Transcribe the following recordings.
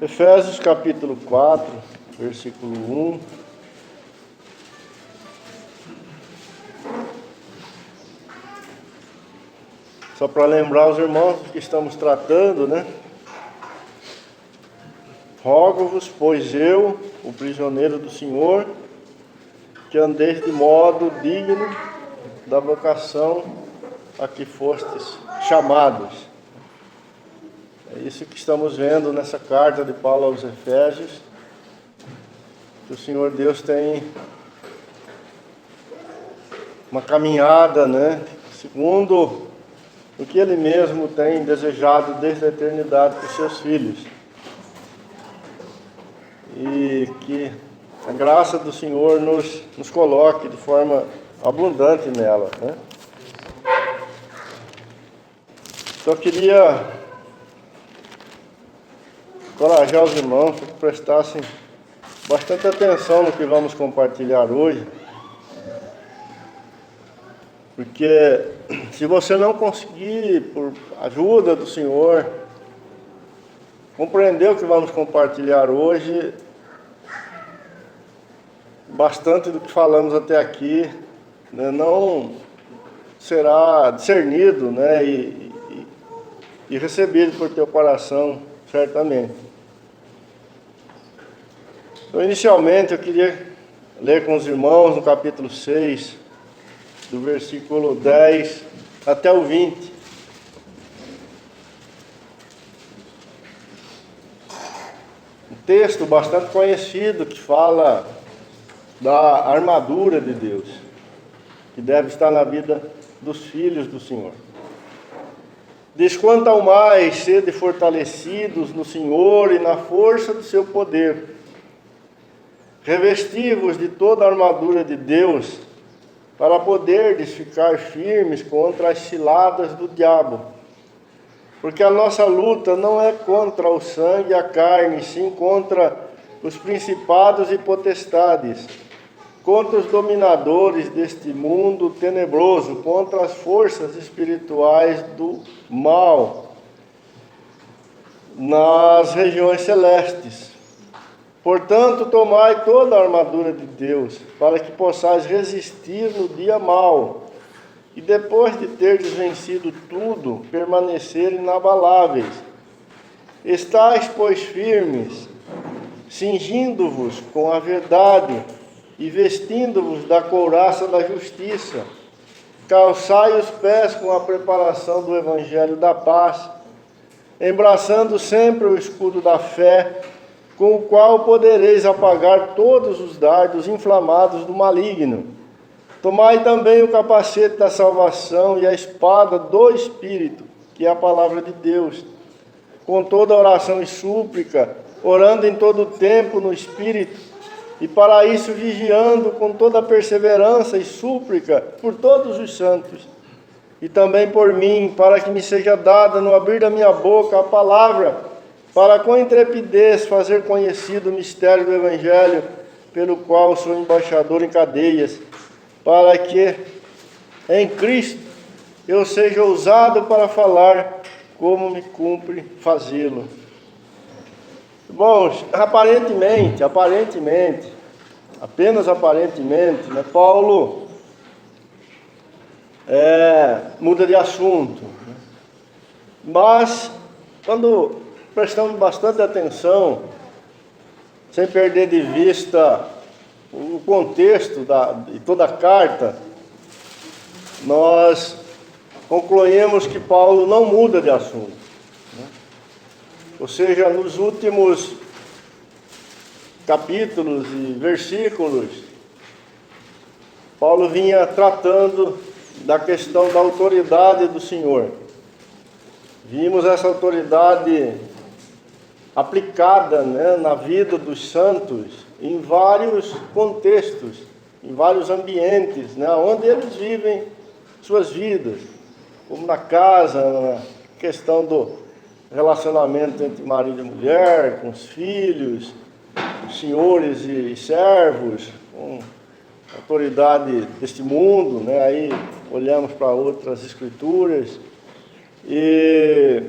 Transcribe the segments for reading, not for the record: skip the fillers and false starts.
Efésios capítulo 4, versículo 1. Só para lembrar os irmãos do que estamos tratando, né? Rogo-vos, pois eu, o prisioneiro do Senhor, que andeis de modo digno da vocação a que fostes chamados. É isso que estamos vendo nessa carta de Paulo aos Efésios, que o Senhor Deus tem uma caminhada, né? Segundo o que Ele mesmo tem desejado desde a eternidade para os seus filhos. E que a graça do Senhor nos coloque de forma abundante nela, né? Só queria encorajar os irmãos para que prestassem bastante atenção no que vamos compartilhar hoje, porque se você não conseguir, por ajuda do Senhor, compreender o que vamos compartilhar hoje, bastante do que falamos até aqui, né, não será discernido, né, e recebido por teu coração, certamente. Então, inicialmente, eu queria ler com os irmãos no capítulo 6, do versículo 10 até o 20. Um texto bastante conhecido que fala da armadura de Deus, que deve estar na vida dos filhos do Senhor. Diz: quanto ao mais, sede fortalecidos no Senhor e na força do seu poder. Revesti-vos de toda a armadura de Deus, para poderdes ficar firmes contra as ciladas do diabo. Porque a nossa luta não é contra o sangue e a carne, sim contra os principados e potestades, contra os dominadores deste mundo tenebroso, contra as forças espirituais do mal nas regiões celestes. Portanto, tomai toda a armadura de Deus, para que possais resistir no dia mau, e depois de terdes vencido tudo, permanecer inabaláveis. Estais, pois, firmes, cingindo-vos com a verdade, e vestindo-vos da couraça da justiça. Calçai os pés com a preparação do evangelho da paz, embraçando sempre o escudo da fé, com o qual podereis apagar todos os dardos inflamados do maligno. Tomai também o capacete da salvação e a espada do Espírito, que é a palavra de Deus, com toda oração e súplica, orando em todo o tempo no Espírito, e para isso vigiando com toda perseverança e súplica por todos os santos, e também por mim, para que me seja dada no abrir da minha boca a palavra, para com intrepidez fazer conhecido o mistério do Evangelho, pelo qual sou embaixador em cadeias, para que em Cristo eu seja ousado para falar como me cumpre fazê-lo. Bom, apenas aparentemente, né, Paulo muda de assunto, né? Mas quando prestamos bastante atenção, sem perder de vista o contexto de toda a carta, nós concluímos que Paulo não muda de assunto, né? Ou seja, nos últimos capítulos e versículos, Paulo vinha tratando da questão da autoridade do Senhor. Vimos essa autoridade aplicada, né, na vida dos santos em vários contextos, em vários ambientes, né, onde eles vivem suas vidas, como na casa, na questão do relacionamento entre marido e mulher, com os filhos, senhores e servos, com a autoridade deste mundo, né, aí olhamos para outras escrituras. E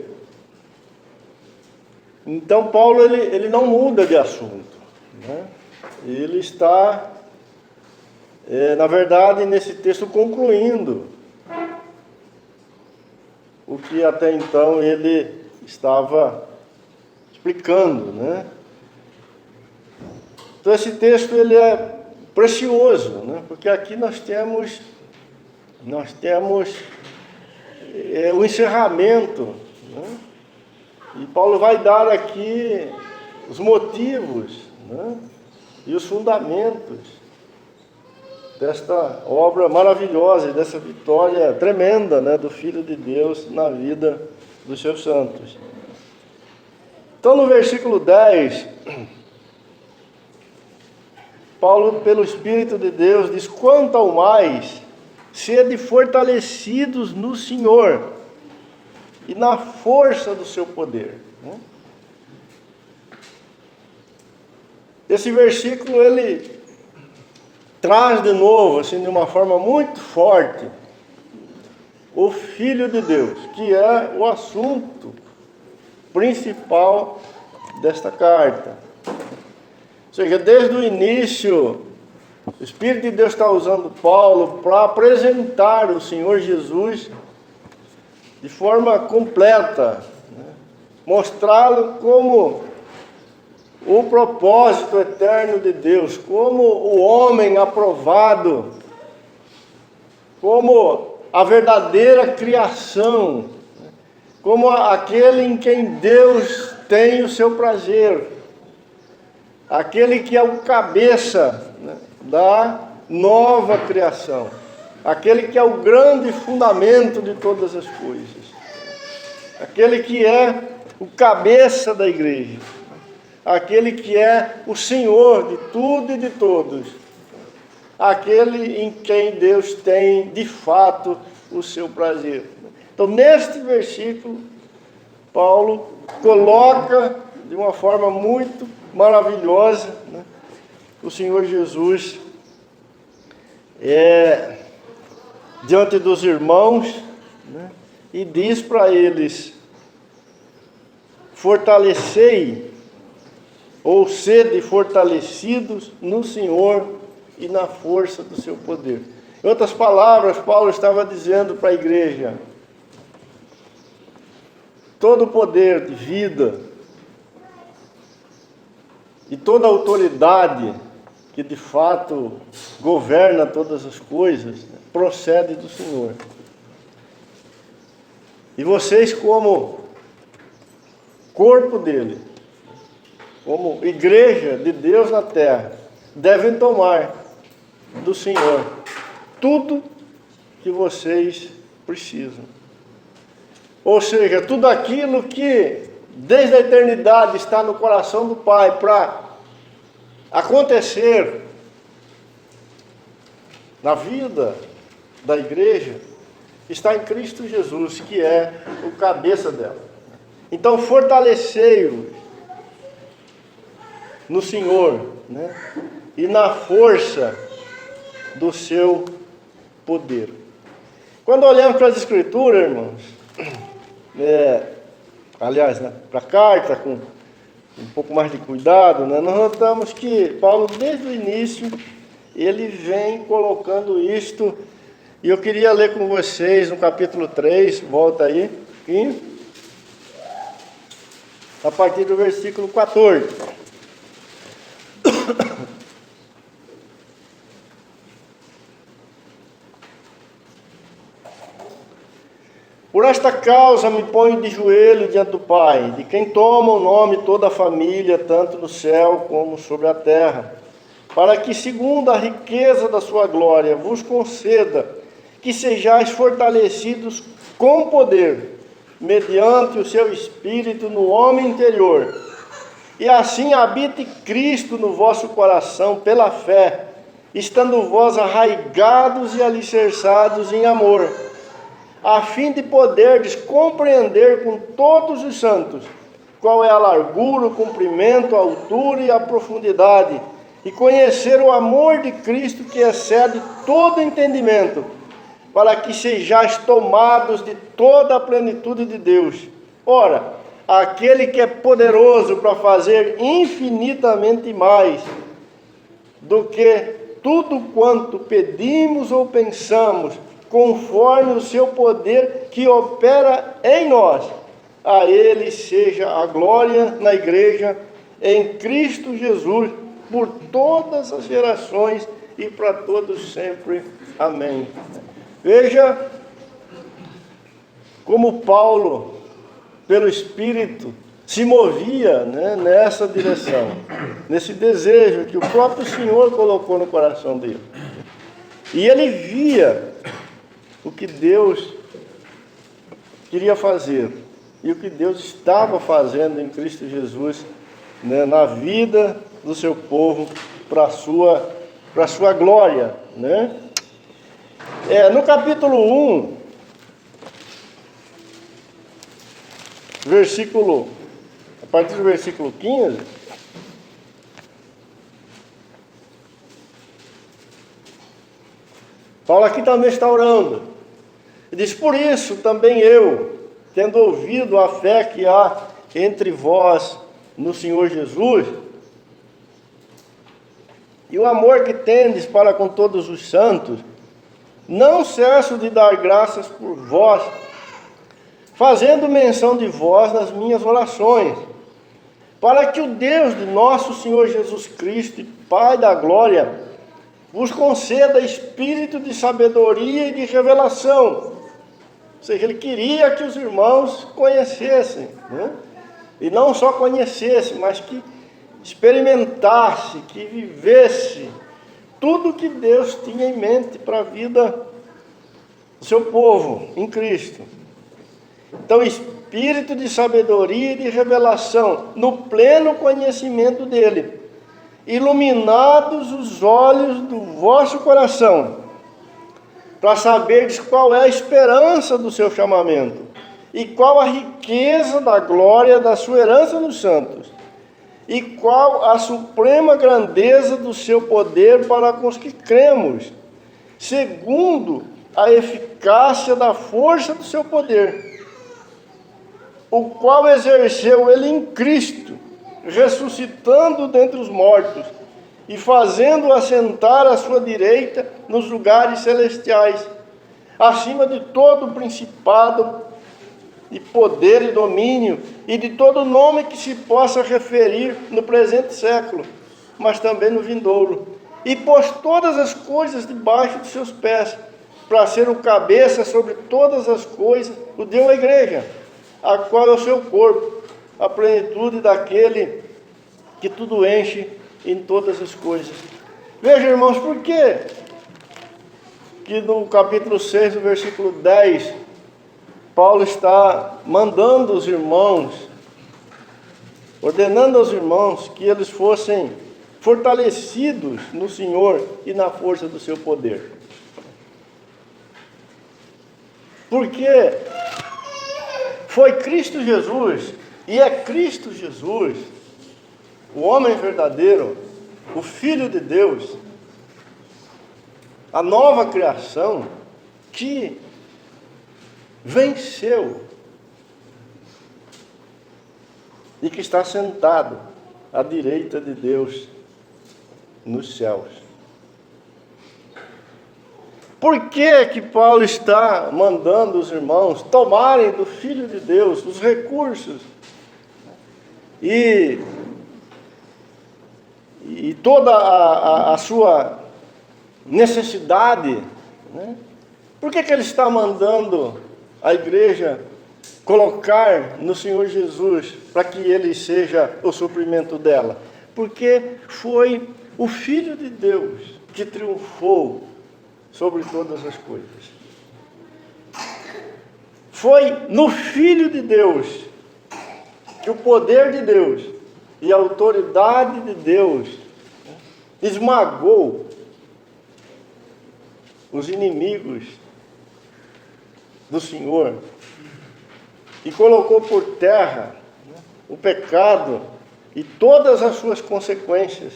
Então Paulo ele não muda de assunto, né? Ele está, na verdade, nesse texto concluindo o que até então ele estava explicando, né? Então esse texto ele é precioso, né? Porque aqui nós temos o encerramento, né? E Paulo vai dar aqui os motivos, né? E os fundamentos desta obra maravilhosa, dessa vitória tremenda, né, do Filho de Deus na vida dos seus santos. Então, no versículo 10, Paulo, pelo Espírito de Deus, diz: quanto ao mais, sede fortalecidos no Senhor e na força do seu poder. Esse versículo, ele traz de novo, assim, de uma forma muito forte, o Filho de Deus, que é o assunto principal desta carta. Ou seja, desde o início, o Espírito de Deus está usando Paulo para apresentar o Senhor Jesus de forma completa, né? Mostrá-lo como o propósito eterno de Deus, como o homem aprovado, como a verdadeira criação, como aquele em quem Deus tem o seu prazer, aquele que é o cabeça, né, da nova criação, aquele que é o grande fundamento de todas as coisas, aquele que é o cabeça da igreja, aquele que é o Senhor de tudo e de todos, aquele em quem Deus tem de fato o seu prazer. Então, neste versículo, Paulo coloca de uma forma muito maravilhosa, né, o Senhor Jesus diante dos irmãos, né, e diz para eles: fortalecei, ou sede fortalecidos no Senhor e na força do seu poder. Em outras palavras, Paulo estava dizendo para a igreja: todo o poder de vida e toda a autoridade que de fato governa todas as coisas, né, procede do Senhor. E vocês, como corpo dele, como igreja de Deus na terra, devem tomar do Senhor tudo que vocês precisam. Ou seja, tudo aquilo que desde a eternidade está no coração do Pai para acontecer na vida da igreja, está em Cristo Jesus, que é o cabeça dela. Então, fortalecei-vos no Senhor, né, e na força do seu poder. Quando olhamos para as Escrituras, irmãos, aliás, né, para a carta, com um pouco mais de cuidado, né, nós notamos que Paulo, desde o início, ele vem colocando isto, e eu queria ler com vocês no capítulo 3, volta aí, aqui, a partir do versículo 14. Por esta causa me ponho de joelho diante do Pai, de quem toma o nome toda a família, tanto no céu como sobre a terra, para que, segundo a riqueza da sua glória, vos conceda que sejais fortalecidos com poder, mediante o seu Espírito no homem interior, e assim habite Cristo no vosso coração pela fé, estando vós arraigados e alicerçados em amor, a fim de poderdes compreender com todos os santos qual é a largura, o comprimento, a altura e a profundidade, e conhecer o amor de Cristo que excede todo entendimento, para que sejais tomados de toda a plenitude de Deus. Ora, aquele que é poderoso para fazer infinitamente mais do que tudo quanto pedimos ou pensamos, conforme o seu poder que opera em nós. A Ele seja a glória na igreja, em Cristo Jesus, por todas as gerações e para todos sempre. Amém. Veja como Paulo, pelo Espírito, se movia, né, nessa direção, nesse desejo que o próprio Senhor colocou no coração dele. E ele via o que Deus queria fazer e o que Deus estava fazendo em Cristo Jesus, né, na vida do seu povo, para a sua glória, né? No capítulo 1, a partir do versículo 15, Paulo aqui também está orando. Ele diz: por isso também eu, tendo ouvido a fé que há entre vós no Senhor Jesus, e o amor que tendes para com todos os santos, não cesso de dar graças por vós, fazendo menção de vós nas minhas orações, para que o Deus de nosso Senhor Jesus Cristo, Pai da glória, vos conceda espírito de sabedoria e de revelação. Ou seja, ele queria que os irmãos conhecessem, né? E não só conhecessem, mas que experimentasse, que vivesse tudo que Deus tinha em mente para a vida do seu povo em Cristo. Então, espírito de sabedoria e de revelação, no pleno conhecimento dele, iluminados os olhos do vosso coração, para saberdes qual é a esperança do seu chamamento, e qual a riqueza da glória da sua herança nos santos, e qual a suprema grandeza do seu poder para com os que cremos, segundo a eficácia da força do seu poder, o qual exerceu ele em Cristo, ressuscitando dentre os mortos, e fazendo assentar à sua direita nos lugares celestiais, acima de todo principado, e poder e domínio, e de todo nome que se possa referir no presente século, mas também no vindouro. E pôs todas as coisas debaixo de seus pés, para ser o cabeça sobre todas as coisas, o deu à igreja, a qual é o seu corpo, a plenitude daquele que tudo enche em todas as coisas. Veja, irmãos, por que no capítulo 6, no versículo 10, Paulo está mandando os irmãos, ordenando aos irmãos que eles fossem fortalecidos no Senhor e na força do seu poder. Porque foi Cristo Jesus, e é Cristo Jesus, o homem verdadeiro, o Filho de Deus, a nova criação, que venceu e que está sentado à direita de Deus nos céus. Por que Paulo está mandando os irmãos tomarem do Filho de Deus os recursos e toda a sua necessidade, né? Por que ele está mandando a igreja colocar no Senhor Jesus para que ele seja o suprimento dela? Porque foi o Filho de Deus que triunfou sobre todas as coisas. Foi no Filho de Deus que o poder de Deus e a autoridade de Deus esmagou os inimigos do Senhor e colocou por terra o pecado e todas as suas consequências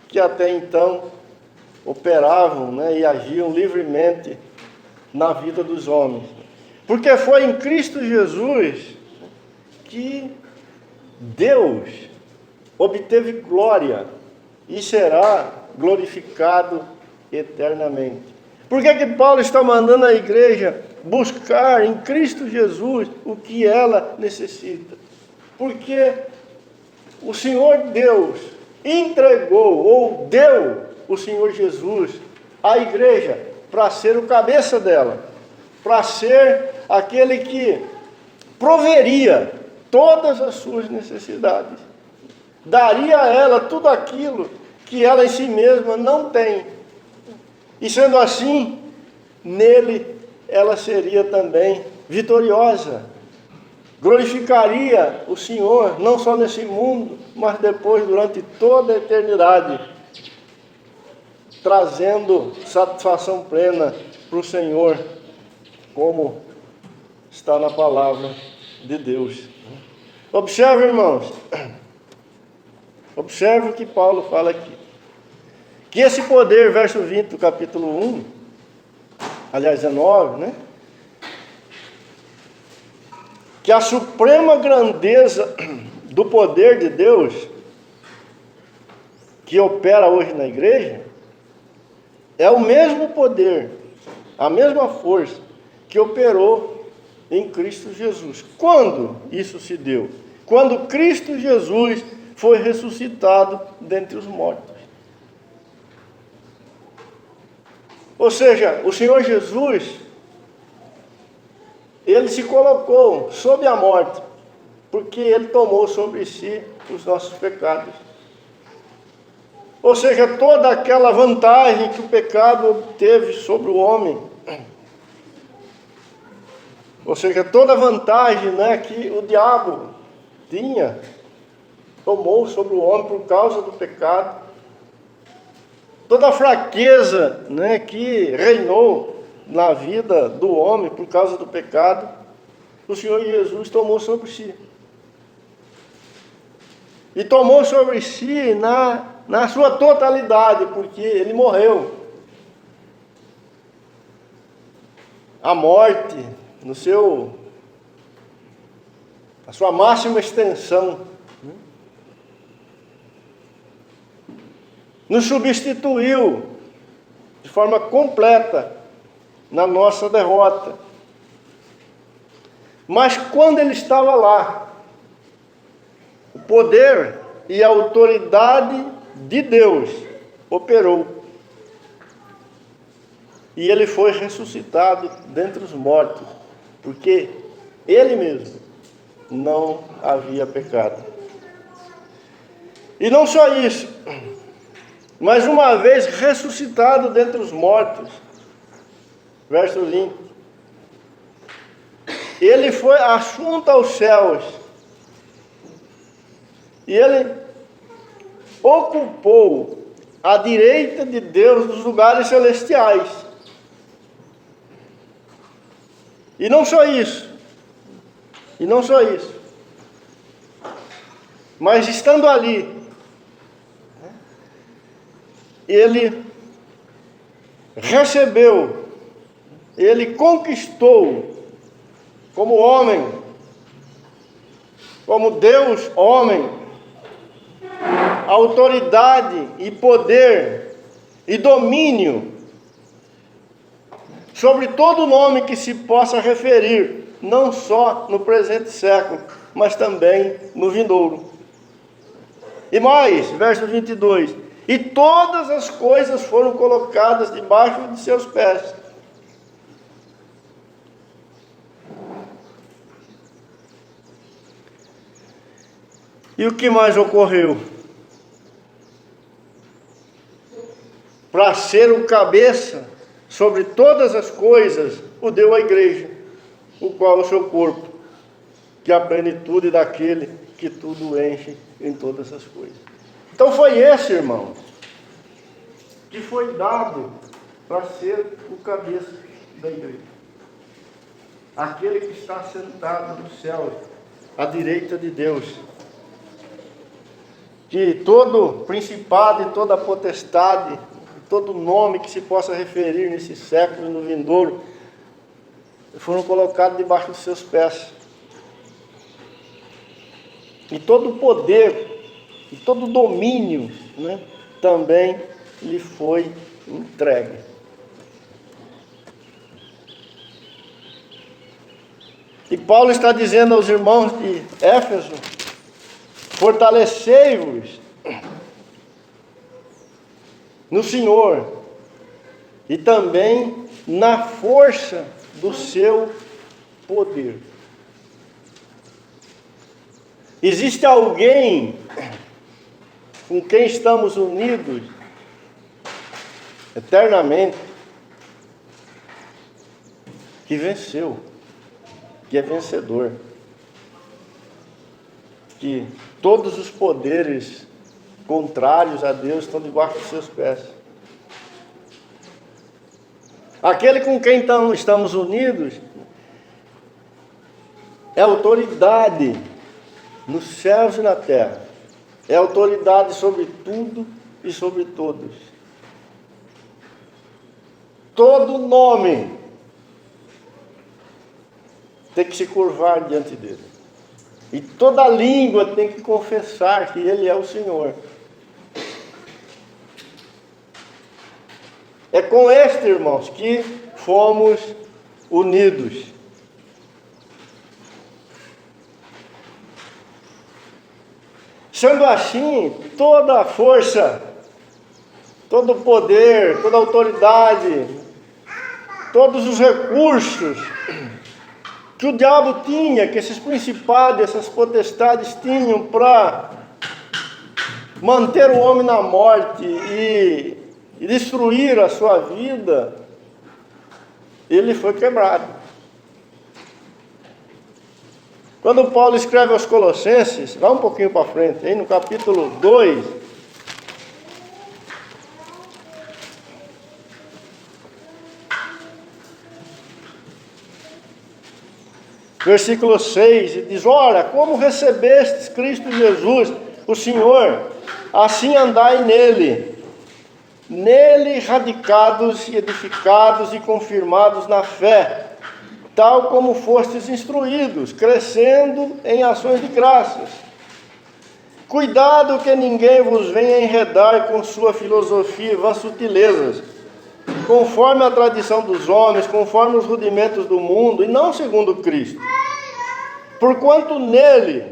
que até então operavam, né, e agiam livremente na vida dos homens. Porque foi em Cristo Jesus que Deus obteve glória e será glorificado eternamente. Por que Paulo está mandando a igreja buscar em Cristo Jesus o que ela necessita? Porque o Senhor Deus entregou ou deu o Senhor Jesus à igreja para ser o cabeça dela, para ser aquele que proveria todas as suas necessidades, daria a ela tudo aquilo que ela em si mesma não tem. E sendo assim, nele ela seria também vitoriosa, glorificaria o Senhor, não só nesse mundo, mas depois durante toda a eternidade, trazendo satisfação plena para o Senhor, como está na palavra de Deus. Observe, irmãos, observe o que Paulo fala aqui. Que esse poder, verso 20 do capítulo 1, aliás 19, né? Que a suprema grandeza do poder de Deus, que opera hoje na igreja, é o mesmo poder, a mesma força que operou em Cristo Jesus. Quando isso se deu? Quando Cristo Jesus foi ressuscitado dentre os mortos. Ou seja, o Senhor Jesus, ele se colocou sob a morte, porque ele tomou sobre si os nossos pecados. Ou seja, toda aquela vantagem que o pecado obteve sobre o homem, ou seja, toda a vantagem, né, que o diabo tinha, tomou sobre o homem por causa do pecado. Toda a fraqueza, né, que reinou na vida do homem por causa do pecado, o Senhor Jesus tomou sobre si. E tomou sobre si na sua totalidade, porque ele morreu. A morte, a sua máxima extensão, nos substituiu de forma completa na nossa derrota. Mas quando ele estava lá, o poder e a autoridade de Deus operou. E ele foi ressuscitado dentre os mortos, porque ele mesmo não havia pecado. E não só isso, mas uma vez ressuscitado dentre os mortos, verso 20, ele foi assunto aos céus, e ele ocupou a direita de Deus dos lugares celestiais. E não só isso, mas estando ali, ele recebeu, ele conquistou, como homem, como Deus homem, autoridade e poder e domínio sobre todo nome que se possa referir, não só no presente século, mas também no vindouro. E mais, verso 22, e todas as coisas foram colocadas debaixo de seus pés. E o que mais ocorreu? Para ser o cabeça sobre todas as coisas, o deu à igreja, o qual é o seu corpo, que é a plenitude daquele que tudo enche em todas as coisas. Então foi esse, irmão, que foi dado para ser o cabeça da igreja. Aquele que está sentado no céu, à direita de Deus. Que todo principado e toda potestade, todo nome que se possa referir nesse século e no vindouro, foram colocados debaixo dos seus pés. E todo o poder, e todo o domínio, né, também lhe foi entregue. E Paulo está dizendo aos irmãos de Éfeso: fortalecei-vos no Senhor e também na força do seu poder. Existe alguém com quem estamos unidos eternamente que venceu, que é vencedor, que todos os poderes contrários a Deus estão debaixo dos seus pés. Aquele com quem então estamos unidos é autoridade nos céus e na terra. É autoridade sobre tudo e sobre todos. Todo nome tem que se curvar diante dele. E toda língua tem que confessar que ele é o Senhor. É com este, irmãos, que fomos unidos. Sendo assim, toda a força, todo o poder, toda a autoridade, todos os recursos que o diabo tinha, que esses principados, essas potestades tinham para manter o homem na morte e destruir a sua vida, ele foi quebrado. Quando Paulo escreve aos Colossenses, vai um pouquinho para frente, aí no capítulo 2, versículo 6, e diz: ora, como recebestes Cristo Jesus, o Senhor, assim andai nele, radicados e edificados e confirmados na fé, tal como fostes instruídos, crescendo em ações de graças. Cuidado que ninguém vos venha enredar com sua filosofia e vãs sutilezas, conforme a tradição dos homens, conforme os rudimentos do mundo, e não segundo Cristo. Porquanto nele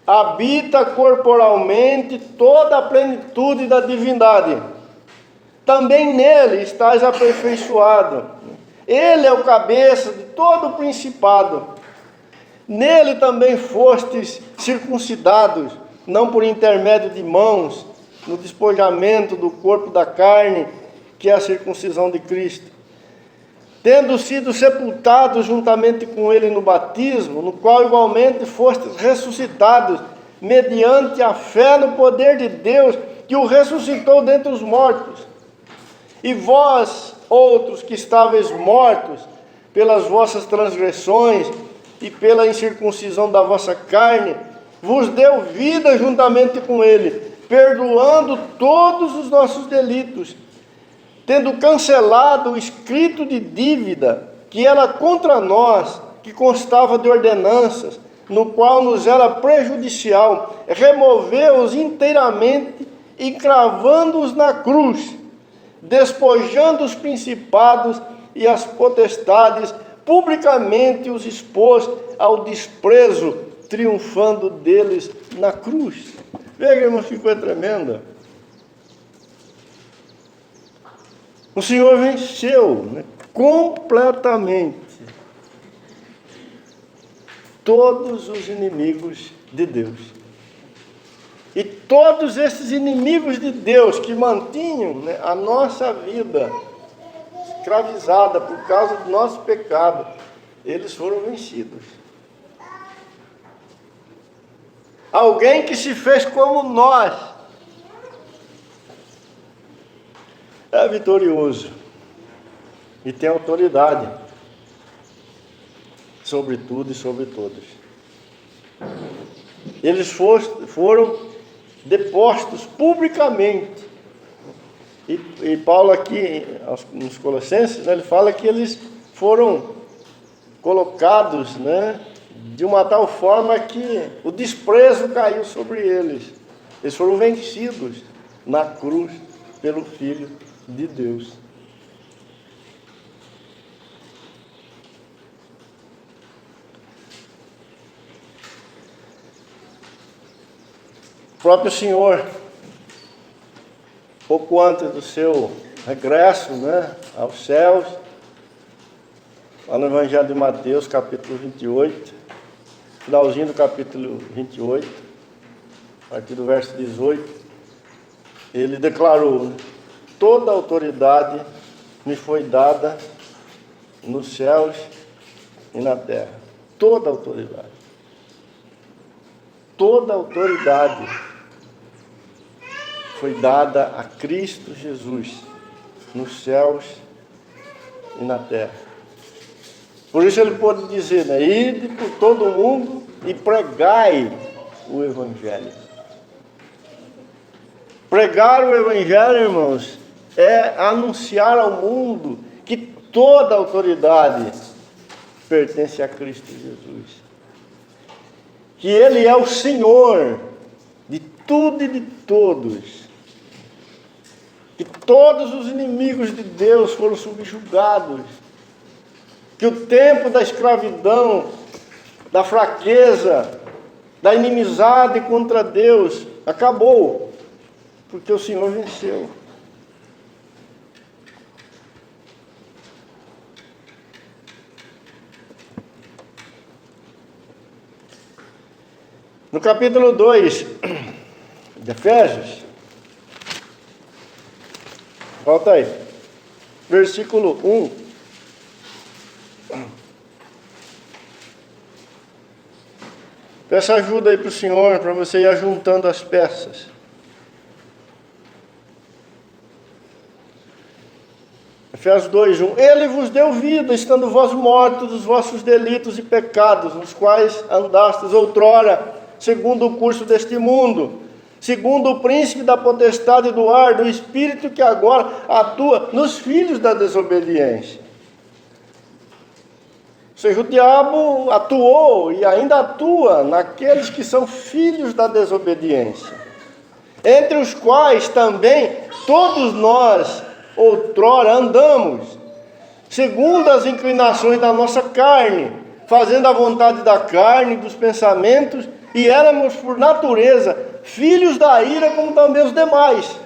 habita corporalmente toda a plenitude da divindade, também nele estáis aperfeiçoado. Ele é o cabeça de todo o principado. Nele também fostes circuncidados, não por intermédio de mãos, no despojamento do corpo da carne, que é a circuncisão de Cristo, tendo sido sepultados juntamente com ele no batismo, no qual igualmente fostes ressuscitados, mediante a fé no poder de Deus, que o ressuscitou dentre os mortos. E vós, outros que estáveis mortos pelas vossas transgressões e pela incircuncisão da vossa carne, vos deu vida juntamente com ele, perdoando todos os nossos delitos, tendo cancelado o escrito de dívida que era contra nós, que constava de ordenanças, no qual nos era prejudicial, removeu-os inteiramente e cravando-os na cruz, despojando os principados e as potestades, publicamente os expôs ao desprezo, triunfando deles na cruz. Veja, irmãos, que coisa tremenda. O Senhor venceu, né, completamente todos os inimigos de Deus. E todos esses inimigos de Deus que mantinham, né, a nossa vida escravizada por causa do nosso pecado, eles foram vencidos. Alguém que se fez como nós é vitorioso e tem autoridade sobre tudo e sobre todos. Eles foram depostos publicamente. E Paulo aqui, nos Colossenses, né, ele fala que eles foram colocados, né, de uma tal forma que o desprezo caiu sobre eles. Eles foram vencidos na cruz pelo Filho de Deus. O próprio Senhor, pouco antes do seu regresso, aos céus, lá no Evangelho de Mateus, capítulo 28, finalzinho do capítulo 28, a partir do verso 18, ele declarou: toda autoridade me foi dada nos céus e na terra. Toda autoridade. Toda autoridade foi dada a Cristo Jesus nos céus e na terra. Por isso ele pôde dizer, ide por todo o mundo e pregai o Evangelho. Pregar o Evangelho, irmãos, é anunciar ao mundo que toda autoridade pertence a Cristo Jesus. Que Ele é o Senhor de tudo e de todos. Que todos os inimigos de Deus foram subjugados. Que o tempo da escravidão, da fraqueza, da inimizade contra Deus acabou. Porque o Senhor venceu. No capítulo 2 de Efésios, volta aí, versículo 1. Peça ajuda aí para o Senhor, para você ir ajuntando as peças. Efésios 2:1. Ele vos deu vida, estando vós mortos dos vossos delitos e pecados, nos quais andastes outrora, segundo o curso deste mundo, segundo o príncipe da potestade do ar, do espírito que agora atua nos filhos da desobediência. Ou seja, o diabo atuou e ainda atua naqueles que são filhos da desobediência, entre os quais também todos nós outrora andamos, segundo as inclinações da nossa carne, fazendo a vontade da carne e dos pensamentos, e éramos por natureza filhos da ira como também os demais.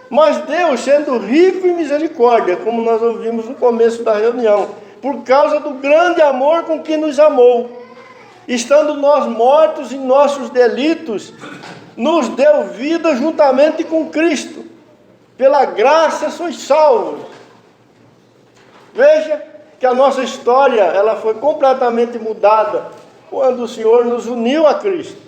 Mas Deus, sendo rico em misericórdia, como nós ouvimos no começo da reunião, por causa do grande amor com que nos amou, estando nós mortos em nossos delitos, nos deu vida juntamente com Cristo. Pela graça sois salvos. Veja que a nossa história ela foi completamente mudada quando o Senhor nos uniu a Cristo.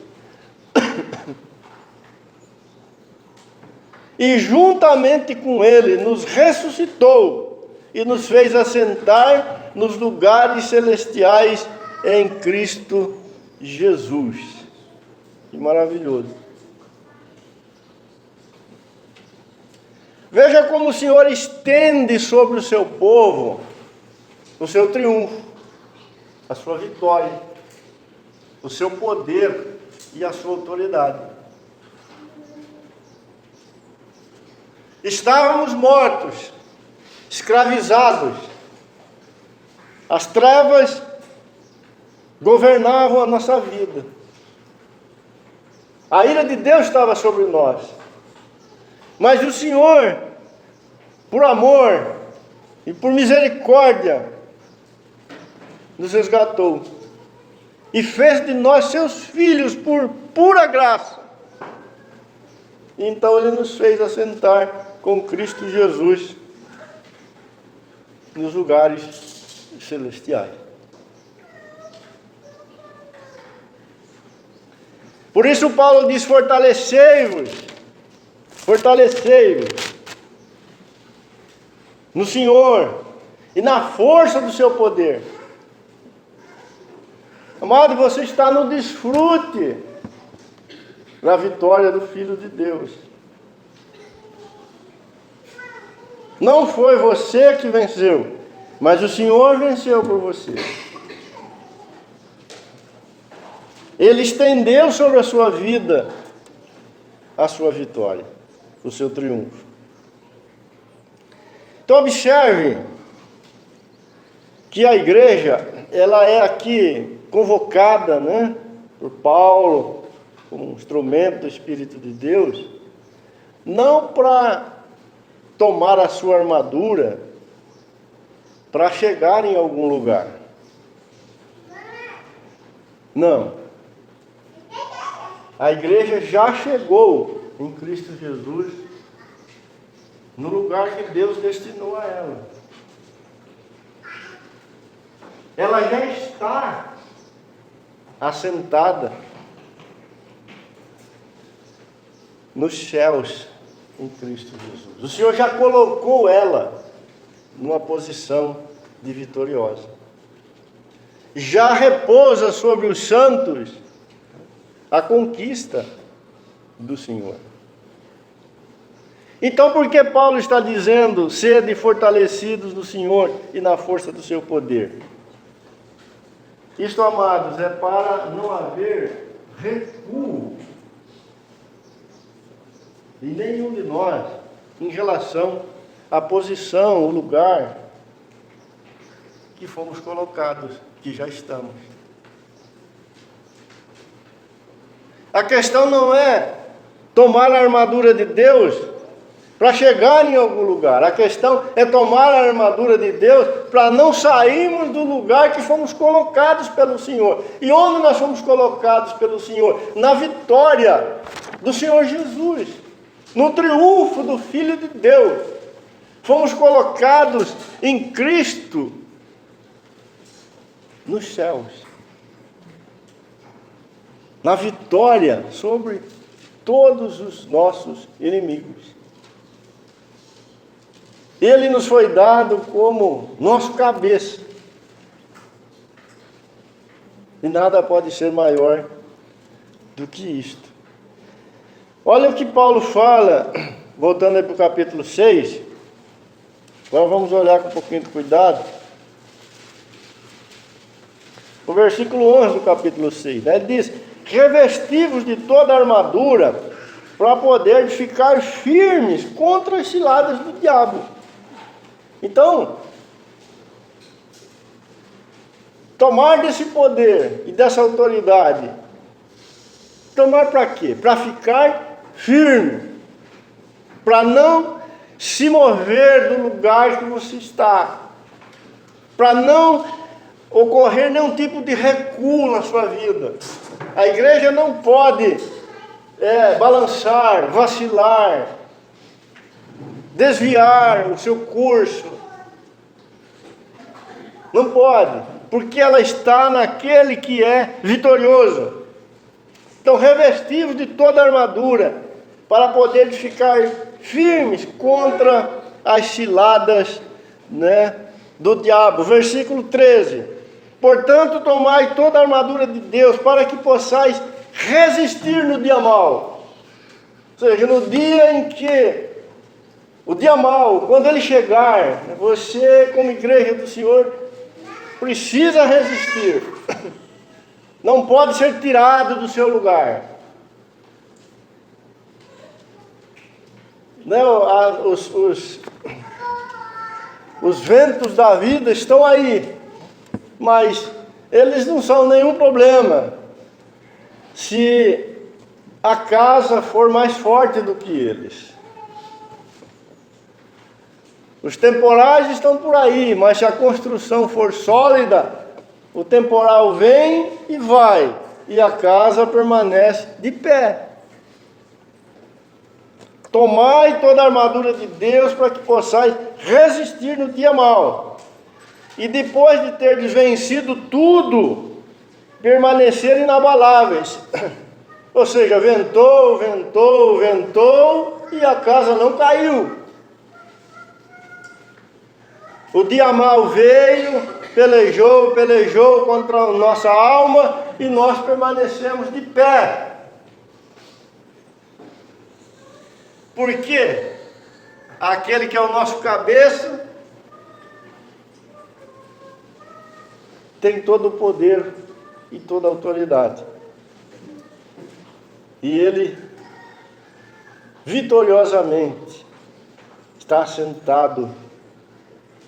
E juntamente com Ele nos ressuscitou e nos fez assentar nos lugares celestiais em Cristo Jesus. Que maravilhoso. Veja como o Senhor estende sobre o seu povo o seu triunfo, a sua vitória, o seu poder e a sua autoridade. Estávamos mortos, escravizados. As trevas governavam a nossa vida. A ira de Deus estava sobre nós. Mas o Senhor, por amor e por misericórdia, nos resgatou e fez de nós seus filhos por pura graça. Então Ele nos fez assentar com Cristo Jesus nos lugares celestiais. Por isso Paulo diz: fortalecei-vos no Senhor e na força do seu poder. Amado, você está no desfrute da vitória do Filho de Deus. Não foi você que venceu, mas o Senhor venceu por você. Ele estendeu sobre a sua vida a sua vitória, o seu triunfo. Então observe que a igreja, ela é aqui convocada, né, por Paulo, como instrumento do Espírito de Deus, não para tomar a sua armadura para chegar em algum lugar. Não. A igreja já chegou em Cristo Jesus no lugar que Deus destinou a ela. Ela já está assentada nos céus em Cristo Jesus. O Senhor já colocou ela numa posição de vitoriosa. Já repousa sobre os santos a conquista do Senhor. Então, por que Paulo está dizendo: sede fortalecidos no Senhor e na força do seu poder? Isto, amados, é para não haver recuo em nenhum de nós em relação à posição, o lugar que fomos colocados, que já estamos. A questão não é tomar a armadura de Deus para chegar em algum lugar. A questão é tomar a armadura de Deus para não sairmos do lugar que fomos colocados pelo Senhor. E onde nós fomos colocados pelo Senhor? Na vitória do Senhor Jesus, no triunfo do Filho de Deus. Fomos colocados em Cristo nos céus, na vitória sobre todos os nossos inimigos. Ele nos foi dado como nosso cabeça. E nada pode ser maior do que isto. Olha o que Paulo fala, voltando aí para o capítulo 6. Agora vamos olhar com um pouquinho de cuidado. O versículo 11 do capítulo 6. Ele diz: revestivos de toda a armadura, para poder ficar firmes contra as ciladas do diabo. Então, tomar desse poder e dessa autoridade, tomar para quê? Para ficar firme, para não se mover do lugar que você está, para não ocorrer nenhum tipo de recuo na sua vida. A igreja não pode balançar, vacilar, desviar o seu curso. Não pode, porque ela está naquele que é vitorioso. Então, revestivos de toda a armadura, para poder ficar firmes contra as ciladas, do diabo. Versículo 13: portanto, tomai toda a armadura de Deus, para que possais resistir no dia mau. Ou seja, no dia em que o dia mau, quando ele chegar, você, como igreja do Senhor, precisa resistir. Não pode ser tirado do seu lugar. Não, os ventos da vida estão aí, mas eles não são nenhum problema se a casa for mais forte do que eles. Os temporais estão por aí, mas se a construção for sólida, o temporal vem e vai, e a casa permanece de pé. Tomai toda a armadura de Deus, para que possais resistir no dia mau. E depois de teres vencido tudo, permanecer inabaláveis. Ou seja, ventou, e a casa não caiu. O dia mau veio, pelejou contra a nossa alma, e nós permanecemos de pé. Por quê? Aquele que é o nosso cabeça tem todo o poder e toda a autoridade. E ele vitoriosamente está sentado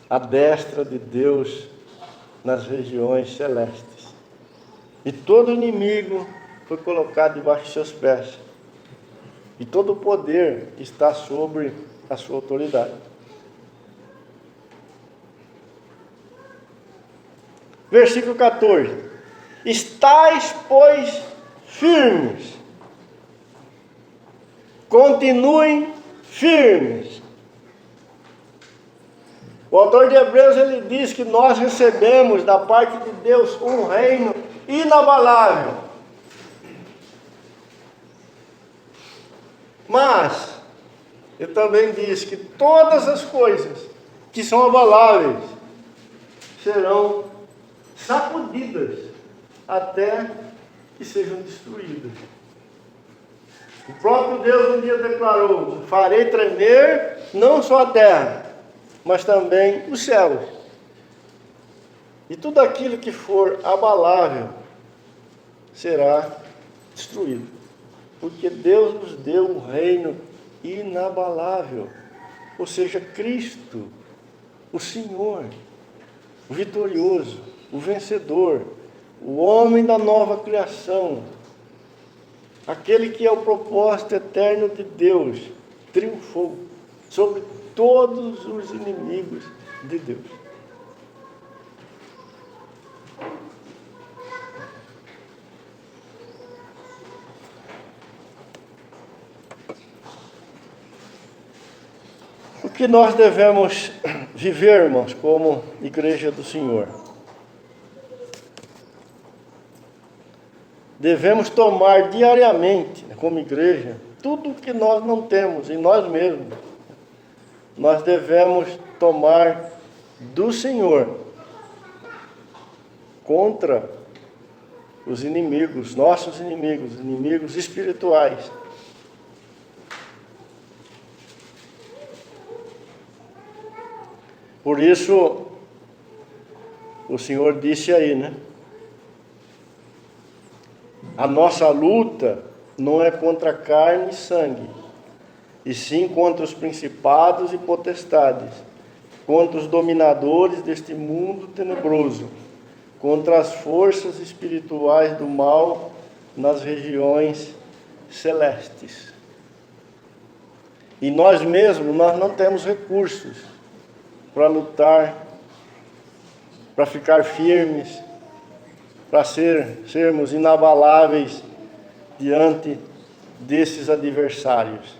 à destra de Deus nas regiões celestes. E todo inimigo foi colocado debaixo de seus pés. E todo o poder está sobre a sua autoridade. Versículo 14. Estais, pois, firmes. Continuem firmes. O autor de Hebreus, ele diz que nós recebemos da parte de Deus um reino inabalável. Mas, ele também diz que todas as coisas que são abaláveis serão sacudidas até que sejam destruídas. O próprio Deus um dia declarou: farei tremer não só a terra, mas também os céus. E tudo aquilo que for abalável será destruído. Porque Deus nos deu um reino inabalável. Ou seja, Cristo, o Senhor, o vitorioso, o vencedor, o homem da nova criação, aquele que é o propósito eterno de Deus, triunfou sobre todos os inimigos de Deus. O que nós devemos viver, irmãos, como igreja do Senhor? Devemos tomar diariamente, como igreja, tudo o que nós não temos em nós mesmos. Nós devemos tomar do Senhor contra os inimigos, nossos inimigos, inimigos espirituais. Por isso, o Senhor disse aí, né? A nossa luta não é contra carne e sangue, e sim contra os principados e potestades, contra os dominadores deste mundo tenebroso, contra as forças espirituais do mal nas regiões celestes. E nós mesmos, nós não temos recursos para lutar, para ficar firmes, para sermos inabaláveis diante desses adversários.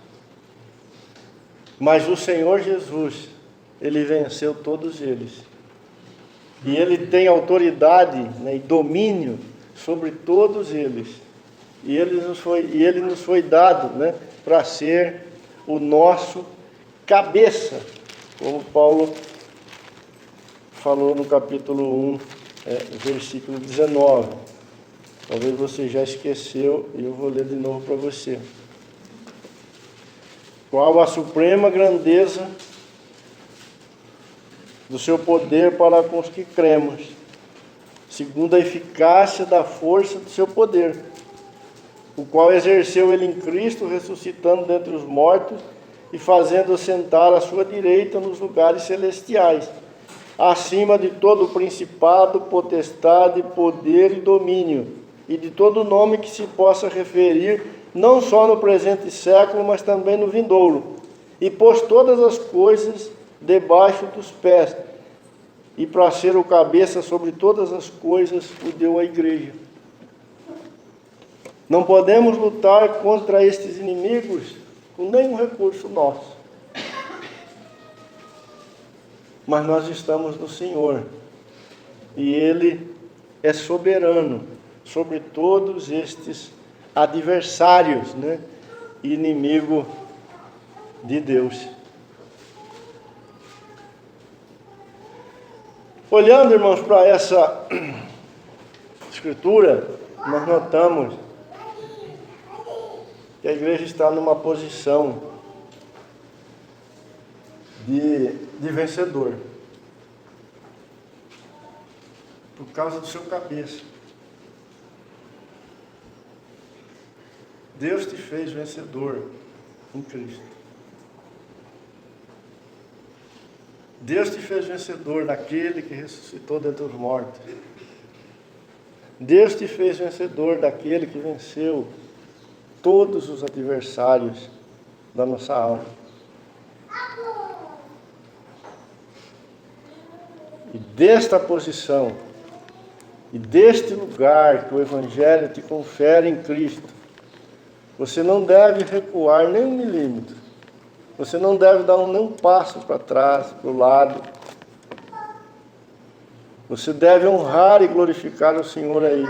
Mas o Senhor Jesus, Ele venceu todos eles. E Ele tem autoridade, né, e domínio sobre todos eles. E Ele nos foi dado, né, para ser o nosso cabeça, como Paulo falou no capítulo 1, versículo 19. Talvez você já esqueceu, e eu vou ler de novo para você. Qual a suprema grandeza do seu poder para com os que cremos, segundo a eficácia da força do seu poder, o qual exerceu ele em Cristo, ressuscitando dentre os mortos e fazendo sentar à sua direita nos lugares celestiais, acima de todo principado, potestade, poder e domínio, e de todo nome que se possa referir, não só no presente século, mas também no vindouro. E pôs todas as coisas debaixo dos pés, e para ser o cabeça sobre todas as coisas, o deu à igreja. Não podemos lutar contra estes inimigos com nenhum recurso nosso. Mas nós estamos no Senhor. E Ele é soberano sobre todos estes adversários, né? Inimigo de Deus. Olhando, irmãos, para essa escritura, nós notamos que a igreja está numa posição de vencedor, por causa do seu cabeça. Deus te fez vencedor em Cristo. Deus te fez vencedor naquele que ressuscitou dentre os mortos. Deus te fez vencedor daquele que venceu todos os adversários da nossa alma. E desta posição, e deste lugar que o Evangelho te confere em Cristo, você não deve recuar nem um milímetro. Você não deve dar nem um passo para trás, para o lado. Você deve honrar e glorificar o Senhor aí.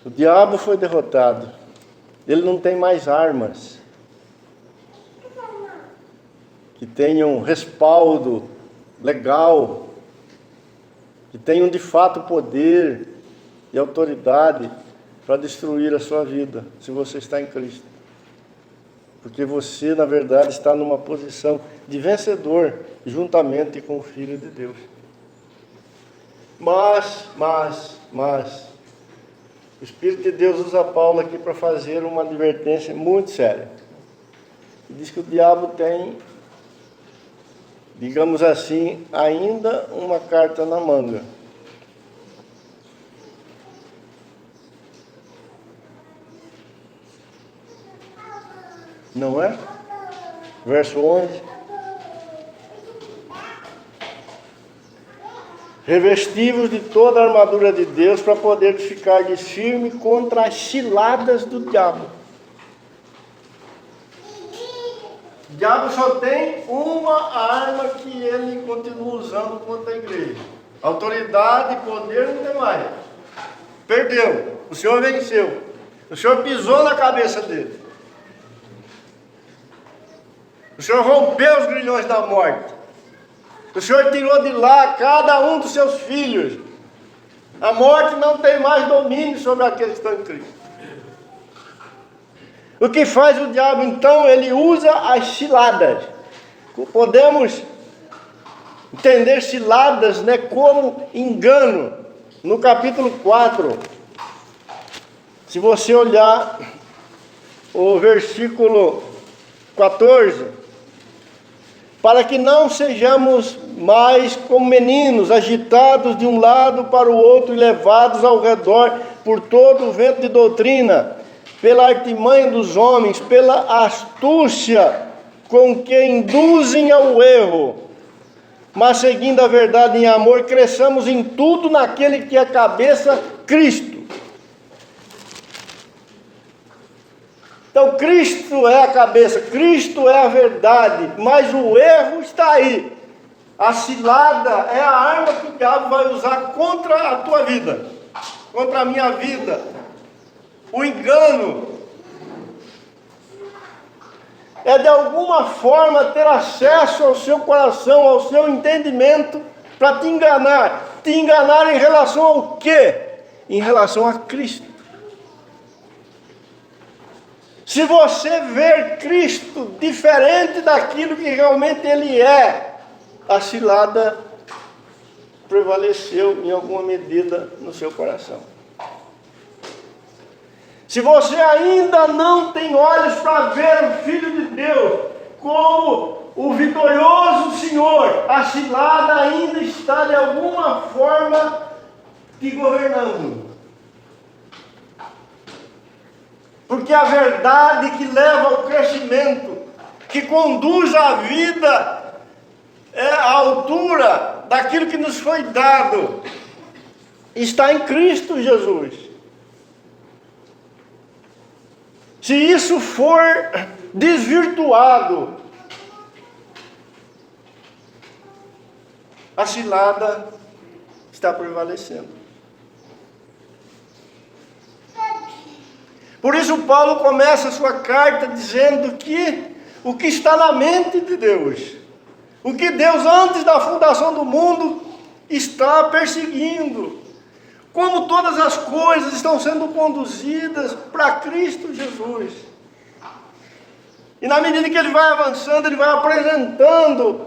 O diabo foi derrotado. Ele não tem mais armas que tenham respaldo legal, que tenham de fato poder e autoridade para destruir a sua vida, se você está em Cristo. Porque você, na verdade, está numa posição de vencedor, juntamente com o Filho de Deus. Mas, o Espírito de Deus usa Paulo aqui para fazer uma advertência muito séria. Ele diz que o diabo tem, digamos assim, ainda uma carta na manga. Não é? Verso 11. Revestivos de toda a armadura de Deus para poder ficar firme contra as ciladas do diabo. O diabo só tem uma arma que ele continua usando contra a igreja. Autoridade e poder não tem mais. Perdeu. O Senhor venceu. O Senhor pisou na cabeça dele. O Senhor rompeu os grilhões da morte. O Senhor tirou de lá cada um dos seus filhos. A morte não tem mais domínio sobre aqueles que estão em Cristo. O que faz o diabo então? Ele usa as ciladas. Podemos entender ciladas, né, como engano. No capítulo 4, se você olhar o versículo 14, para que não sejamos mais como meninos, agitados de um lado para o outro e levados ao redor por todo o vento de doutrina, pela artimanha dos homens, pela astúcia com que induzem ao erro, mas seguindo a verdade em amor, cresçamos em tudo naquele que é a cabeça, Cristo. Então Cristo é a cabeça, Cristo é a verdade, mas o erro está aí. A cilada é a arma que o diabo vai usar contra a tua vida, contra a minha vida. O engano é de alguma forma ter acesso ao seu coração, ao seu entendimento, para te enganar. Te enganar em relação ao quê? Em relação a Cristo. Se você ver Cristo diferente daquilo que realmente Ele é, a cilada prevaleceu em alguma medida no seu coração. Se você ainda não tem olhos para ver o Filho de Deus como o vitorioso Senhor, a cilada ainda está de alguma forma te governando. Porque a verdade que leva ao crescimento, que conduz à vida, é a altura daquilo que nos foi dado, está em Cristo Jesus. Se isso for desvirtuado, a cilada está prevalecendo. Por isso Paulo começa a sua carta dizendo que o que está na mente de Deus, o que Deus antes da fundação do mundo está perseguindo, como todas as coisas estão sendo conduzidas para Cristo Jesus. E na medida que ele vai avançando, ele vai apresentando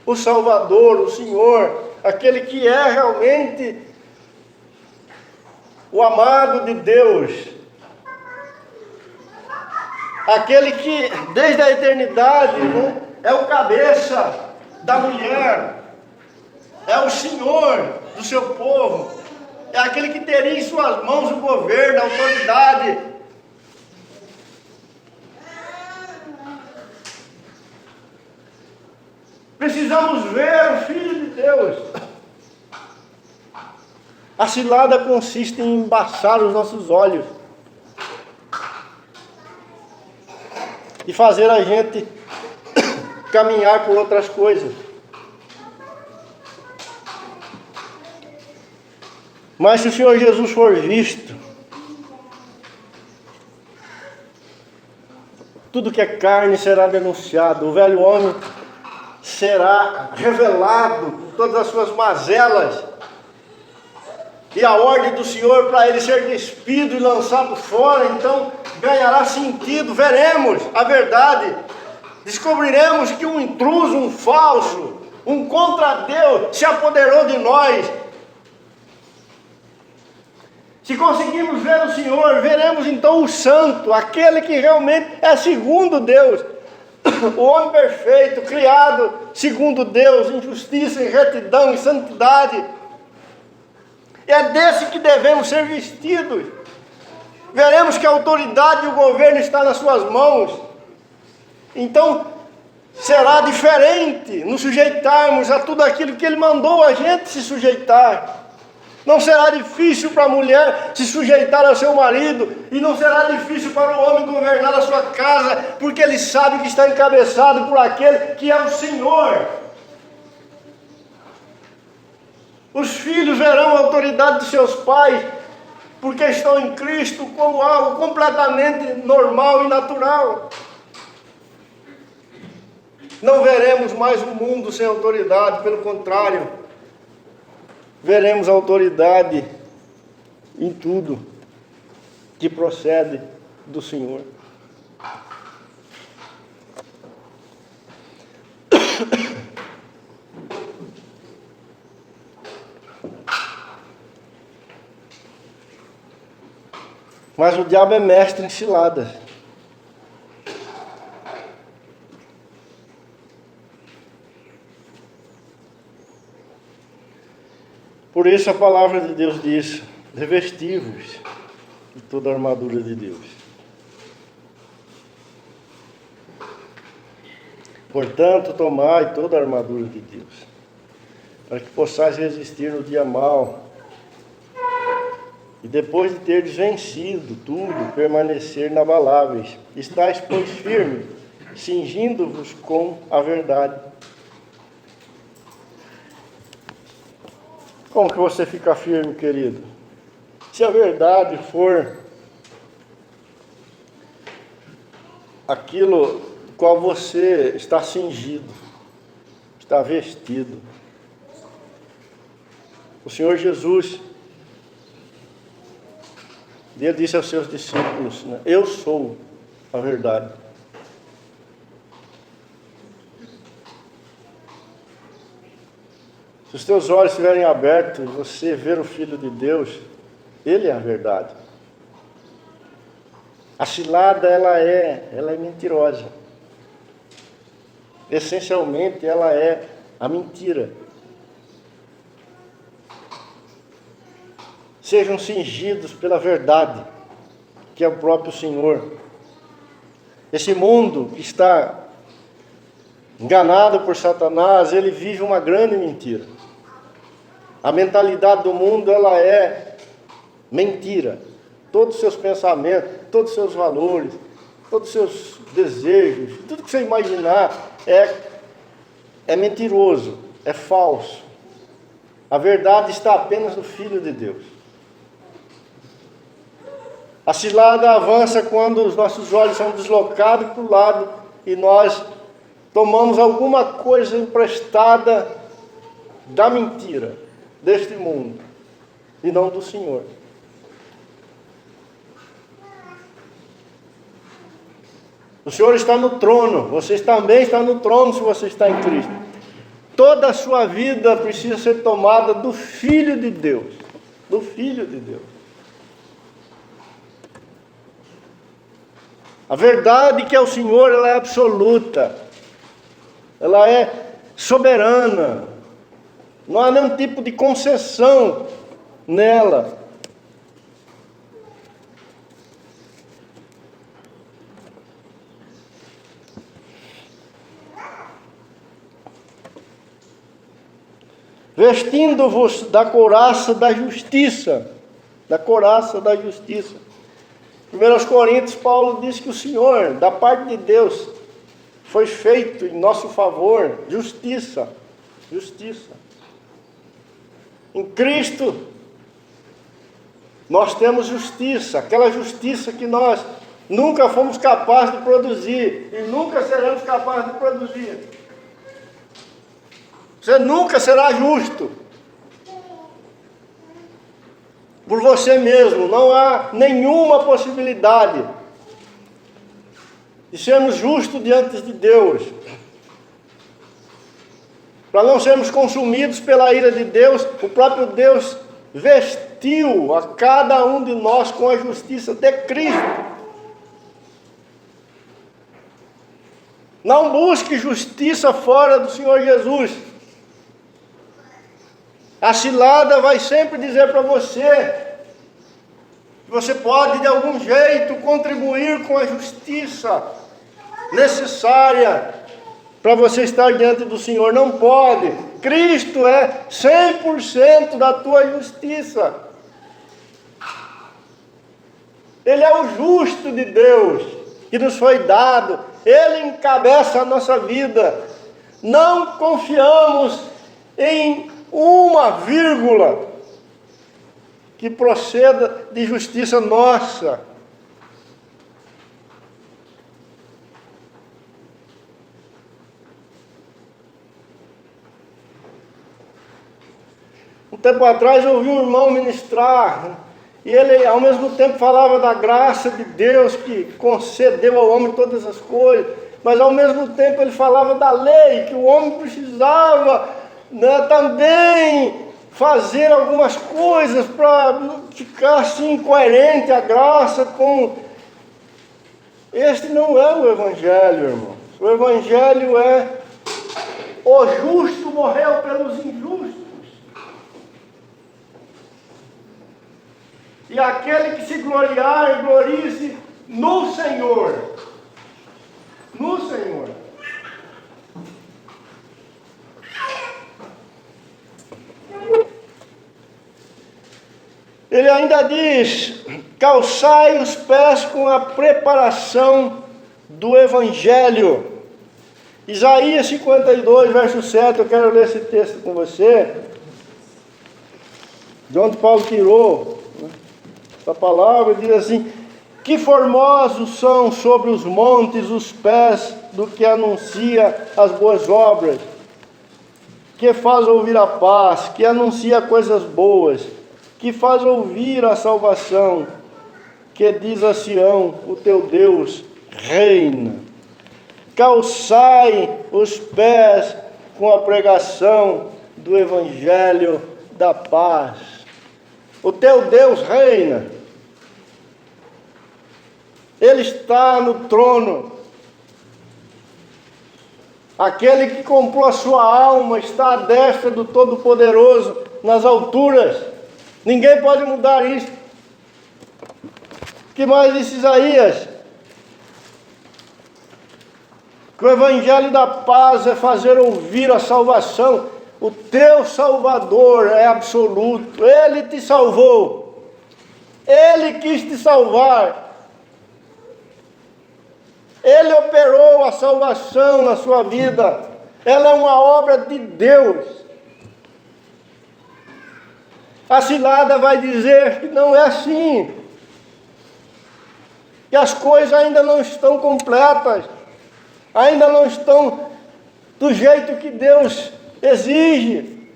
o Salvador, o Senhor, aquele que é realmente o amado de Deus, aquele que desde a eternidade, né, é o cabeça da mulher, é o Senhor do seu povo, é aquele que teria em suas mãos o governo, a autoridade. Precisamos ver o Filho de Deus. A cilada consiste em embaçar os nossos olhos e fazer a gente caminhar por outras coisas. Mas se o Senhor Jesus for visto, tudo que é carne será denunciado, o velho homem será revelado com todas as suas mazelas, e a ordem do Senhor para ele ser despido e lançado fora, então ganhará sentido. Veremos a verdade, descobriremos que um intruso, um falso, um contra Deus se apoderou de nós. Se conseguirmos ver o Senhor, veremos então o santo, aquele que realmente é segundo Deus, o homem perfeito, criado segundo Deus, em justiça, em retidão, em santidade. É desse que devemos ser vestidos. Veremos que a autoridade e o governo está nas suas mãos. Então, será diferente nos sujeitarmos a tudo aquilo que Ele mandou a gente se sujeitar. Não será difícil para a mulher se sujeitar ao seu marido, e não será difícil para o homem governar a sua casa, porque ele sabe que está encabeçado por aquele que é o Senhor. Os filhos verão a autoridade de seus pais, porque estão em Cristo, como algo completamente normal e natural. Não veremos mais um mundo sem autoridade, pelo contrário, veremos autoridade em tudo que procede do Senhor. Mas o diabo é mestre em ciladas. Por isso a palavra de Deus diz: revesti-vos de toda a armadura de Deus. Portanto, tomai toda a armadura de Deus, para que possais resistir no dia mau, e depois de terdes vencido tudo, permanecer inabaláveis. Estais, pois, firmes, cingindo-vos com a verdade. Como que você fica firme, querido? Se a verdade for aquilo qual você está cingido, está vestido. O Senhor Jesus, Ele disse aos seus discípulos, né, eu sou a verdade. Se os teus olhos estiverem abertos e você ver o Filho de Deus, Ele é a verdade. A cilada, ela é mentirosa. Essencialmente, ela é a mentira. Sejam cingidos pela verdade, que é o próprio Senhor. Esse mundo que está enganado por Satanás, ele vive uma grande mentira. A mentalidade do mundo, ela é mentira. Todos os seus pensamentos, todos os seus valores, todos os seus desejos, tudo que você imaginar é mentiroso, é falso. A verdade está apenas no Filho de Deus. A cilada avança quando os nossos olhos são deslocados para o lado e nós tomamos alguma coisa emprestada da mentira, deste mundo, e não do Senhor. O Senhor está no trono, você também está no trono se você está em Cristo. toda a sua vida precisa ser tomada do Filho de Deus. Do Filho de Deus. A verdade que é o Senhor, ela é absoluta. Ela é soberana. Não há nenhum tipo de concessão nela. Vestindo-vos da couraça da justiça. Da couraça da justiça. Em 1 Coríntios, Paulo diz que o Senhor, da parte de Deus, foi feito em nosso favor justiça. Justiça. Em Cristo, nós temos justiça. Aquela justiça que nós nunca fomos capazes de produzir. E nunca seremos capazes de produzir. Você nunca será justo por você mesmo. Não há nenhuma possibilidade de sermos justos diante de Deus. Para não sermos consumidos pela ira de Deus, o próprio Deus vestiu a cada um de nós com a justiça de Cristo. Não busque justiça fora do Senhor Jesus. A cilada vai sempre dizer para você que você pode de algum jeito contribuir com a justiça necessária para você estar diante do Senhor. Não pode. Cristo é 100% da tua justiça. Ele é o justo de Deus que nos foi dado. Ele encabeça a nossa vida. Não confiamos em uma vírgula que proceda de justiça nossa. Um tempo atrás eu ouvi um irmão ministrar, e ele ao mesmo tempo falava da graça de Deus que concedeu ao homem todas as coisas, mas ao mesmo tempo ele falava da lei, que o homem precisava também fazer algumas coisas para ficar assim coerente à graça com... Este não é o Evangelho, irmão. O Evangelho é: o justo morreu pelos injustos, e aquele que se gloriar, glorie-se no Senhor. No Senhor. Ele ainda diz: calçai os pés com a preparação do Evangelho. Isaías 52, verso 7, eu quero ler esse texto com você, de onde Paulo tirou essa palavra. Diz assim: que formosos são sobre os montes os pés do que anuncia as boas obras, que faz ouvir a paz, que anuncia coisas boas, que faz ouvir a salvação, que diz a Sião: o teu Deus reina. Calçai os pés com a pregação do Evangelho da paz. O teu Deus reina. Ele está no trono. Aquele que comprou a sua alma está à destra do Todo-Poderoso nas alturas. Ninguém pode mudar isso. O que mais disse Isaías? Que o Evangelho da paz é fazer ouvir a salvação. O teu Salvador é absoluto. Ele te salvou. Ele quis te salvar. Ele operou a salvação na sua vida. Ela é uma obra de Deus. A cilada vai dizer que não é assim, que as coisas ainda não estão completas, ainda não estão do jeito que Deus exige.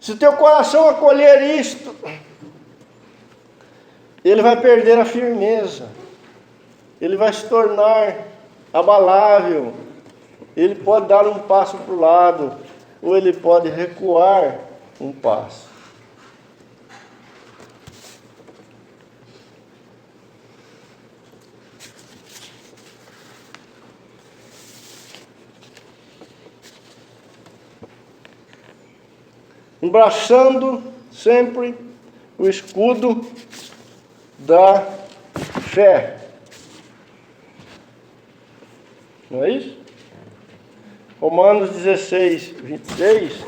Se teu coração acolher isto, ele vai perder a firmeza. ele vai se tornar abalável. Ele pode dar um passo para o lado, ou ele pode recuar um passo. Embraçando sempre o escudo da fé. Não é isso? Romanos 16, 26.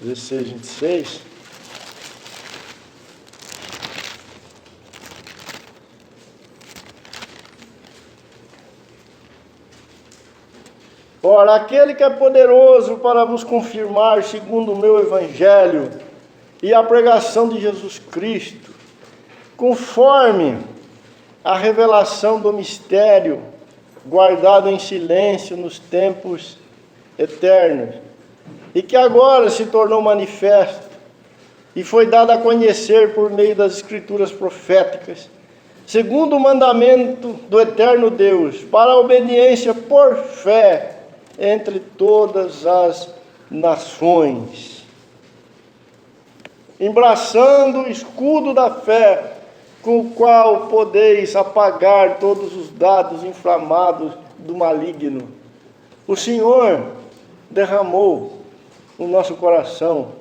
Dezesseis, 26. Ora, aquele que é poderoso para vos confirmar, segundo o meu evangelho e a pregação de Jesus Cristo, conforme a revelação do mistério, guardado em silêncio nos tempos eternos, e que agora se tornou manifesto, e foi dado a conhecer por meio das escrituras proféticas, segundo o mandamento do eterno Deus, para a obediência por fé, entre todas as nações, embraçando o escudo da fé, com o qual podeis apagar todos os dados inflamados do maligno. O Senhor derramou no nosso coração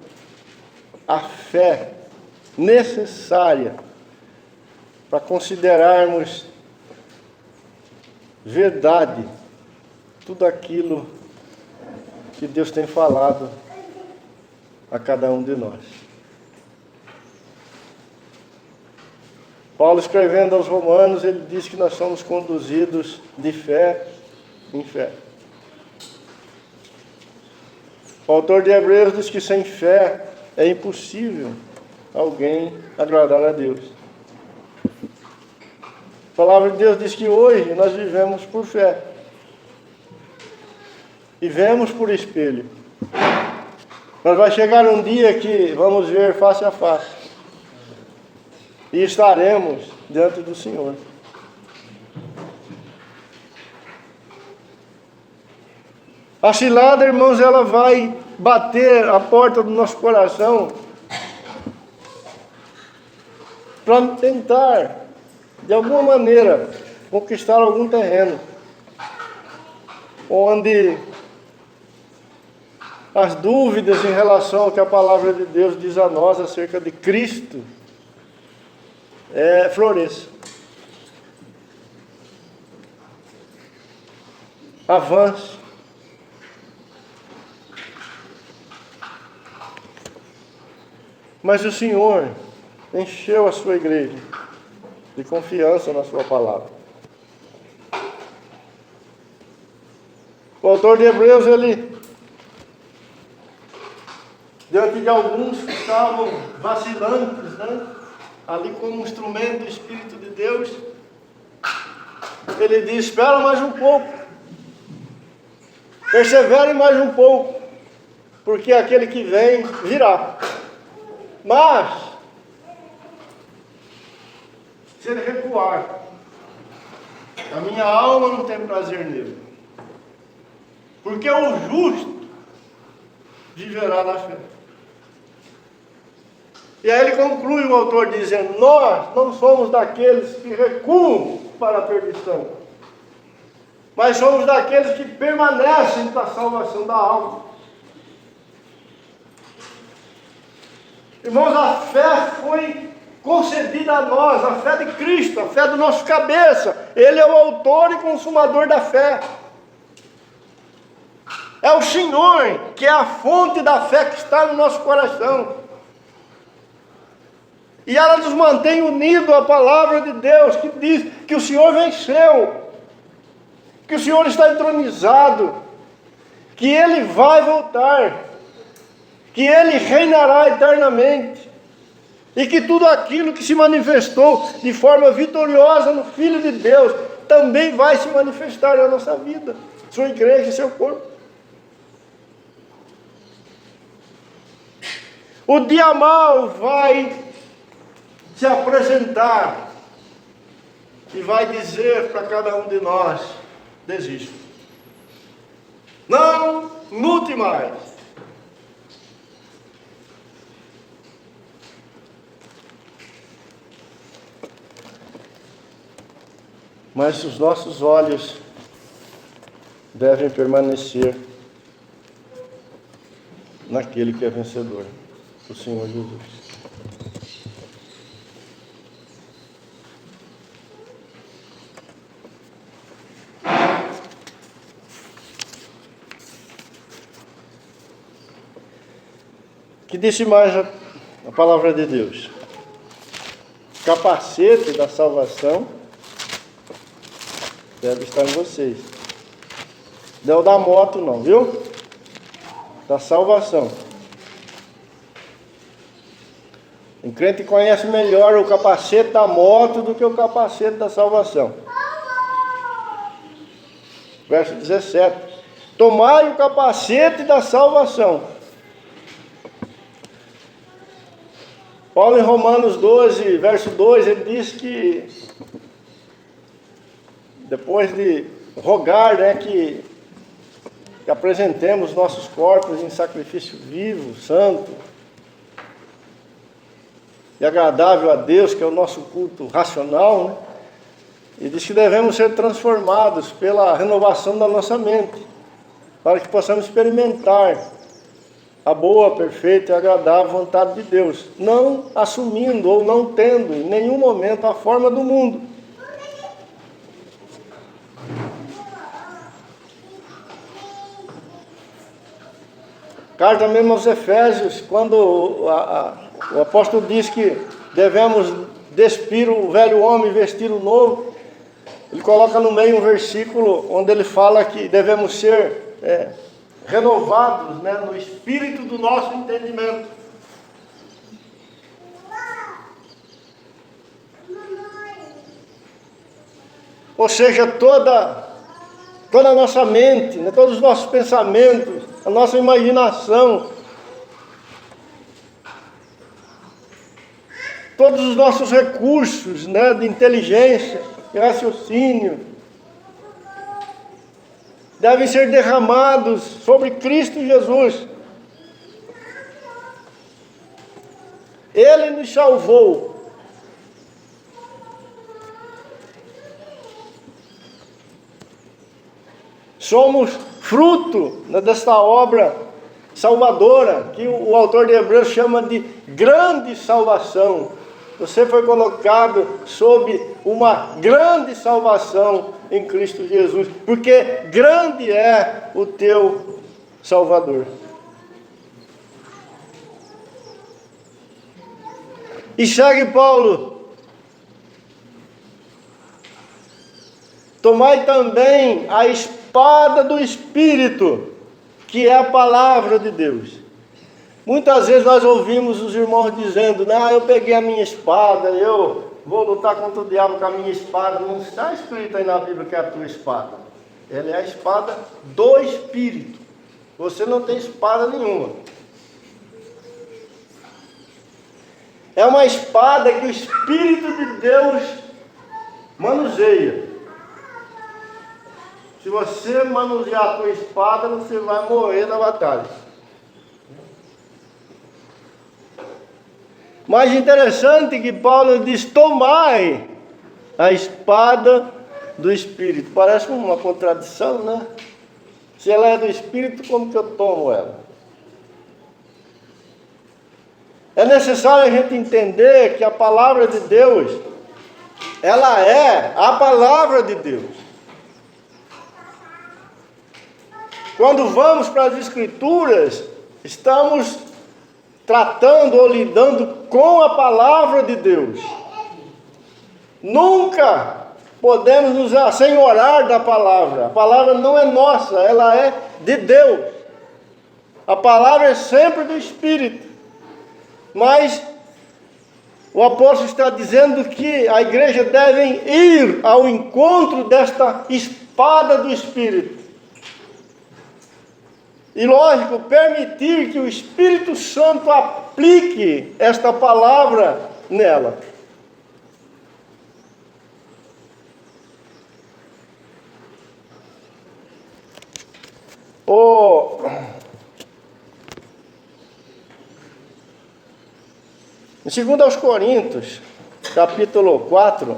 a fé necessária para considerarmos verdade tudo aquilo que Deus tem falado a cada um de nós. Paulo, escrevendo aos Romanos, ele diz que nós somos conduzidos de fé em fé. O autor de Hebreus diz que sem fé é impossível alguém agradar a Deus. A palavra de Deus diz que hoje nós vivemos por fé. E vemos por espelho. Mas vai chegar um dia que vamos ver face a face. E estaremos diante do Senhor. A cilada, irmãos, ela vai bater a porta do nosso coração para tentar, de alguma maneira, conquistar algum terreno onde as dúvidas em relação ao que a palavra de Deus diz a nós acerca de Cristo floresça. Avance. Mas o Senhor encheu a sua igreja de confiança na sua palavra. O autor de Hebreus, ele, diante de alguns que estavam vacilantes, ali como instrumento do Espírito de Deus, ele diz: espera mais um pouco, persevere mais um pouco, porque aquele que vem virá. Mas, se ele recuar, a minha alma não tem prazer nele, porque o justo viverá na fé. E aí ele conclui, o autor, dizendo: nós não somos daqueles que recuam para a perdição, mas somos daqueles que permanecem para a salvação da alma. Irmãos, a fé foi concedida a nós, a fé de Cristo, a fé do nosso cabeça. Ele é o autor e consumador da fé. É o Senhor que é a fonte da fé que está no nosso coração. E ela nos mantém unidos à palavra de Deus, que diz que o Senhor venceu, que o Senhor está entronizado, que Ele vai voltar, que Ele reinará eternamente, e que tudo aquilo que se manifestou de forma vitoriosa no Filho de Deus também vai se manifestar na nossa vida, sua igreja e seu corpo. O dia mau vai se apresentar e vai dizer para cada um de nós: desista. Não lute mais. Mas os nossos olhos devem permanecer naquele que é vencedor, o Senhor Jesus. Que disse mais a palavra de Deus? Capacete da salvação deve estar em vocês. Não da moto não, viu? Da salvação. O crente conhece melhor o capacete da moto do que o capacete da salvação. Verso 17. Tomai o capacete da salvação. Paulo em Romanos 12, verso 2, ele diz que depois de rogar, que apresentemos nossos corpos em sacrifício vivo, santo e agradável a Deus, que é o nosso culto racional, ele diz que devemos ser transformados pela renovação da nossa mente, para que possamos experimentar a boa, perfeita e agradável vontade de Deus, não assumindo ou não tendo em nenhum momento a forma do mundo. Carta mesmo aos Efésios, quando o apóstolo diz que devemos despir o velho homem e vestir o novo, ele coloca no meio um versículo onde ele fala que devemos ser renovados, no espírito do nosso entendimento. Ou seja, toda a nossa mente, todos os nossos pensamentos, a nossa imaginação, todos os nossos recursos, de inteligência e raciocínio, devem ser derramados sobre Cristo Jesus. Ele nos salvou. Somos fruto desta obra salvadora, que o autor de Hebreus chama de grande salvação. Você foi colocado sob uma grande salvação em Cristo Jesus, porque grande é o teu Salvador. E segue Paulo: tomai também a espada do Espírito, que é a palavra de Deus. Muitas vezes nós ouvimos os irmãos dizendo: eu peguei a minha espada, eu vou lutar contra o diabo com a minha espada. Não está escrito aí na Bíblia que é a tua espada. Ela é a espada do Espírito. Você não tem espada nenhuma. É uma espada que o Espírito de Deus manuseia. Se você manusear a tua espada, você vai morrer na batalha. Mas interessante que Paulo diz: tomai a espada do Espírito. Parece uma contradição, né? Se ela é do Espírito, como que eu tomo ela? É necessário a gente entender que a palavra de Deus, ela é a palavra de Deus. Quando vamos para as Escrituras, estamos tratando ou lidando com a palavra de Deus. Nunca podemos nos assenhorar da palavra. A palavra não é nossa, ela é de Deus. A palavra é sempre do Espírito. Mas O apóstolo está dizendo que a igreja deve ir ao encontro desta espada do Espírito. E lógico, permitir que o Espírito Santo aplique esta palavra nela. Em 2 aos Coríntios, capítulo 4,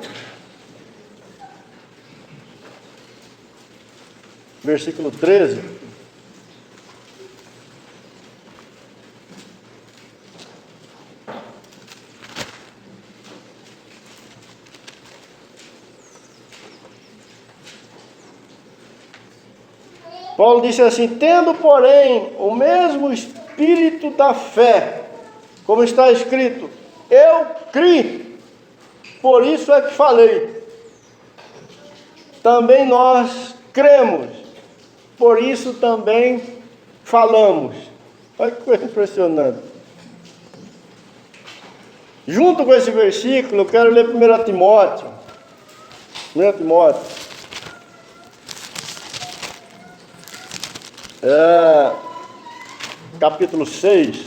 versículo 13. Paulo disse assim: tendo, porém, o mesmo espírito da fé, como está escrito, eu criei, por isso é que falei. Também nós cremos, por isso também falamos. Olha que coisa impressionante. Junto com esse versículo, eu quero ler 1 Timóteo. 1 Timóteo. Capítulo 6,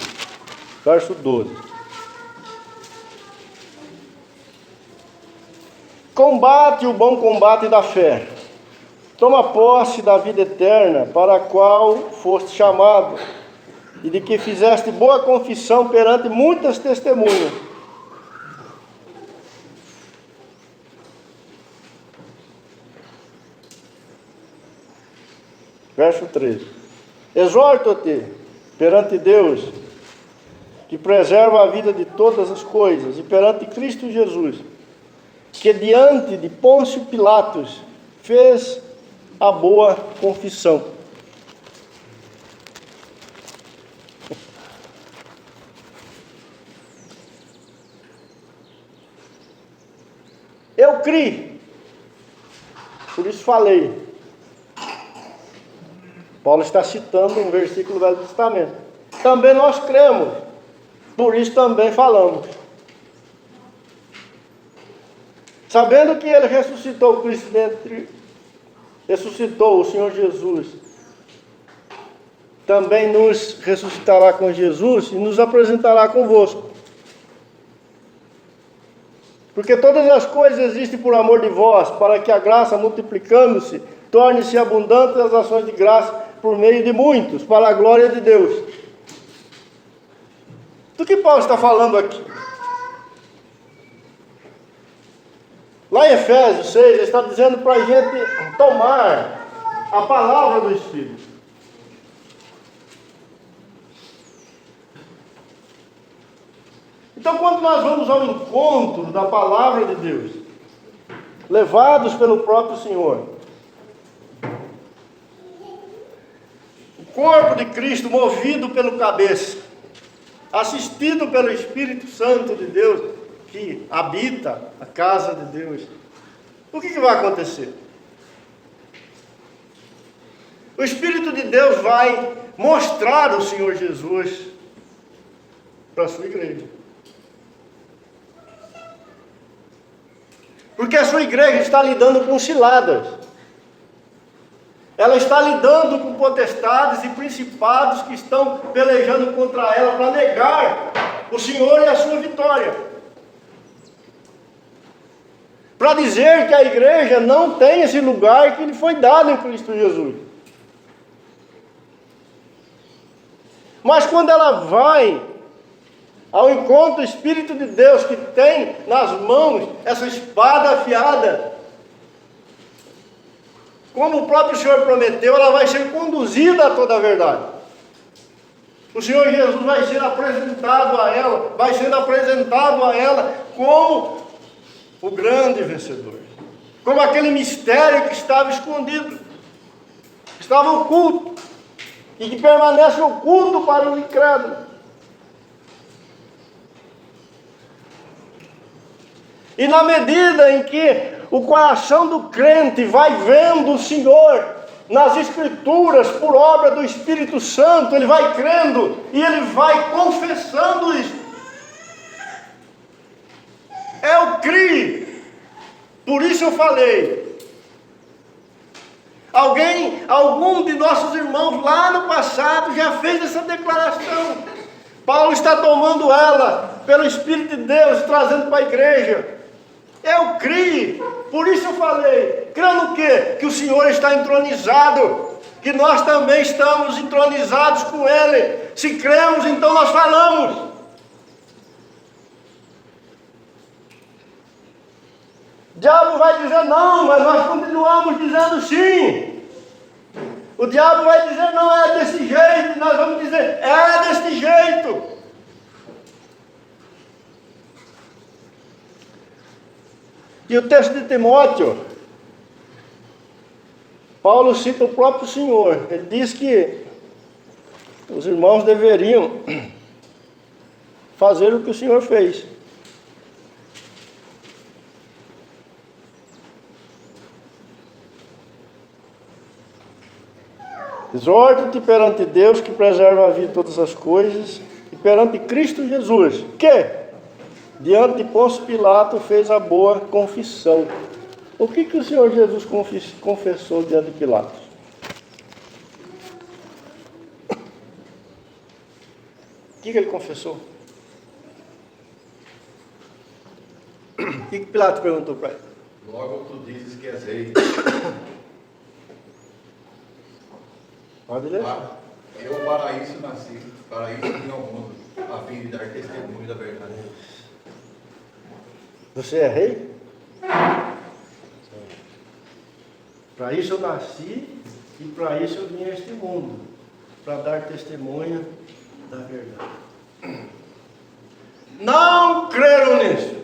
verso 12. Combate o bom combate da fé. Toma posse da vida eterna, para a qual foste chamado, e de que fizeste boa confissão perante muitas testemunhas. Verso 13. Exorto-te perante Deus, que preserva a vida de todas as coisas, e perante Cristo Jesus, que diante de Pôncio Pilatos fez a boa confissão. Eu criei, por isso falei. Paulo está citando um versículo do Velho Testamento. Também nós cremos, por isso também falamos. Sabendo que ele ressuscitou Cristo ressuscitou o Senhor Jesus, também nos ressuscitará com Jesus e nos apresentará convosco. Porque todas as coisas existem por amor de vós, para que a graça, multiplicando-se, torne-se abundante as ações de graça por meio de muitos, para a glória de Deus. Do que Paulo está falando aqui? Lá em Efésios 6, ele está dizendo para a gente tomar a palavra do Espírito. Então, quando nós vamos ao encontro da palavra de Deus, levados pelo próprio Senhor, o corpo de Cristo movido pelo cabeça, assistido pelo Espírito Santo de Deus, que habita a casa de Deus, o que vai acontecer? O Espírito de Deus vai mostrar o Senhor Jesus para a sua igreja. Porque a sua igreja está lidando com ciladas. Ela está lidando com potestades e principados que estão pelejando contra ela para negar o Senhor e a sua vitória. Para dizer que a igreja não tem esse lugar que lhe foi dado em Cristo Jesus. Mas quando ela vai ao encontro do Espírito de Deus, que tem nas mãos essa espada afiada, como o próprio Senhor prometeu, ela vai ser conduzida a toda a verdade. O Senhor Jesus vai ser apresentado a ela, vai ser apresentado a ela como o grande vencedor, como aquele mistério que estava escondido, que estava oculto, e que permanece oculto para o incrédulo. E na medida em que o coração do crente vai vendo o Senhor nas Escrituras, por obra do Espírito Santo, ele vai crendo e ele vai confessando isso. Eu criei. Por isso eu falei. Algum de nossos irmãos lá no passado já fez essa declaração. Paulo está tomando ela pelo Espírito de Deus e trazendo para a igreja. Eu criei, por isso eu falei. Crendo o quê? Que o Senhor está entronizado, que nós também estamos entronizados com Ele. Se cremos, então nós falamos. O diabo vai dizer não, mas nós continuamos dizendo sim. O diabo vai dizer não, é desse jeito. Nós vamos dizer, é desse jeito. E o texto de Timóteo, Paulo cita o próprio Senhor. Ele diz que os irmãos deveriam fazer o que o Senhor fez. Exorto-te perante Deus, que preserva a vida de todas as coisas, e perante Cristo Jesus, que, diante de Pôncio Pilato, fez a boa confissão. O que o Senhor Jesus confessou diante de Pilatos? O que ele confessou? O que Pilatos perguntou para ele? Logo tu dizes que és rei. Pode ler? Eu para isso nasci, para isso vim ao mundo, a fim de dar testemunho da verdade. Você é rei? Para isso eu nasci e para isso eu vim a este mundo, para dar testemunho da verdade. Não creram nisso.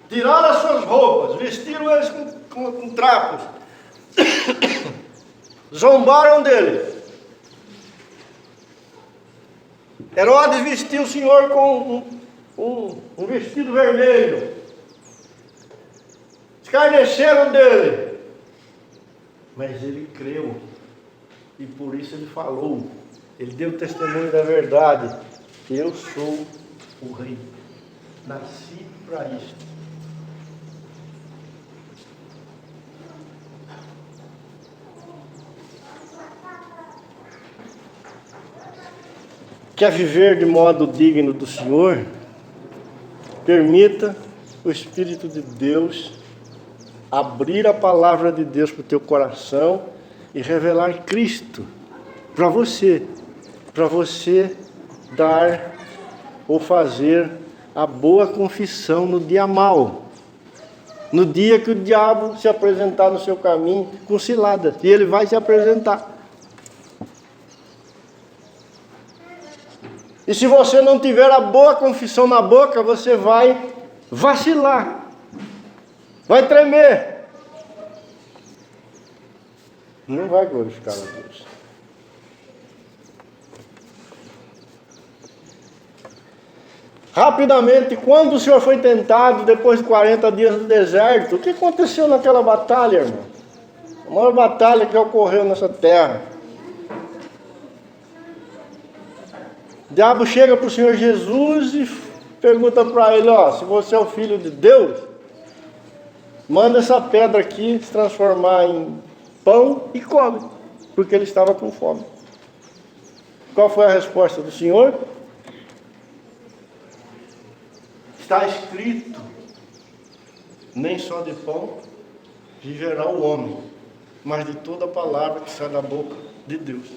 Tiraram as suas roupas, vestiram eles com trapos, zombaram dele. Herodes vestiu o Senhor com um vestido vermelho. Escarneceram dele. Mas ele creu. E por isso ele falou. Ele deu testemunho da verdade. Eu sou o rei. Nasci para isso. Quer viver de modo digno do Senhor? Permita o Espírito de Deus abrir a palavra de Deus para o teu coração e revelar Cristo para você dar ou fazer a boa confissão no dia mau, no dia que o diabo se apresentar no seu caminho com ciladas, e ele vai se apresentar. E se você não tiver a boa confissão na boca, você vai vacilar, vai tremer, não vai glorificar a Deus. Rapidamente, quando o Senhor foi tentado, depois de 40 dias no deserto, o que aconteceu naquela batalha, irmão? A maior batalha que ocorreu nessa terra. O diabo chega para o Senhor Jesus e pergunta para ele, se você é o Filho de Deus, manda essa pedra aqui se transformar em pão e come, porque ele estava com fome. Qual foi a resposta do Senhor? Está escrito, nem só de pão viverá o homem, mas de toda palavra que sai da boca de Deus.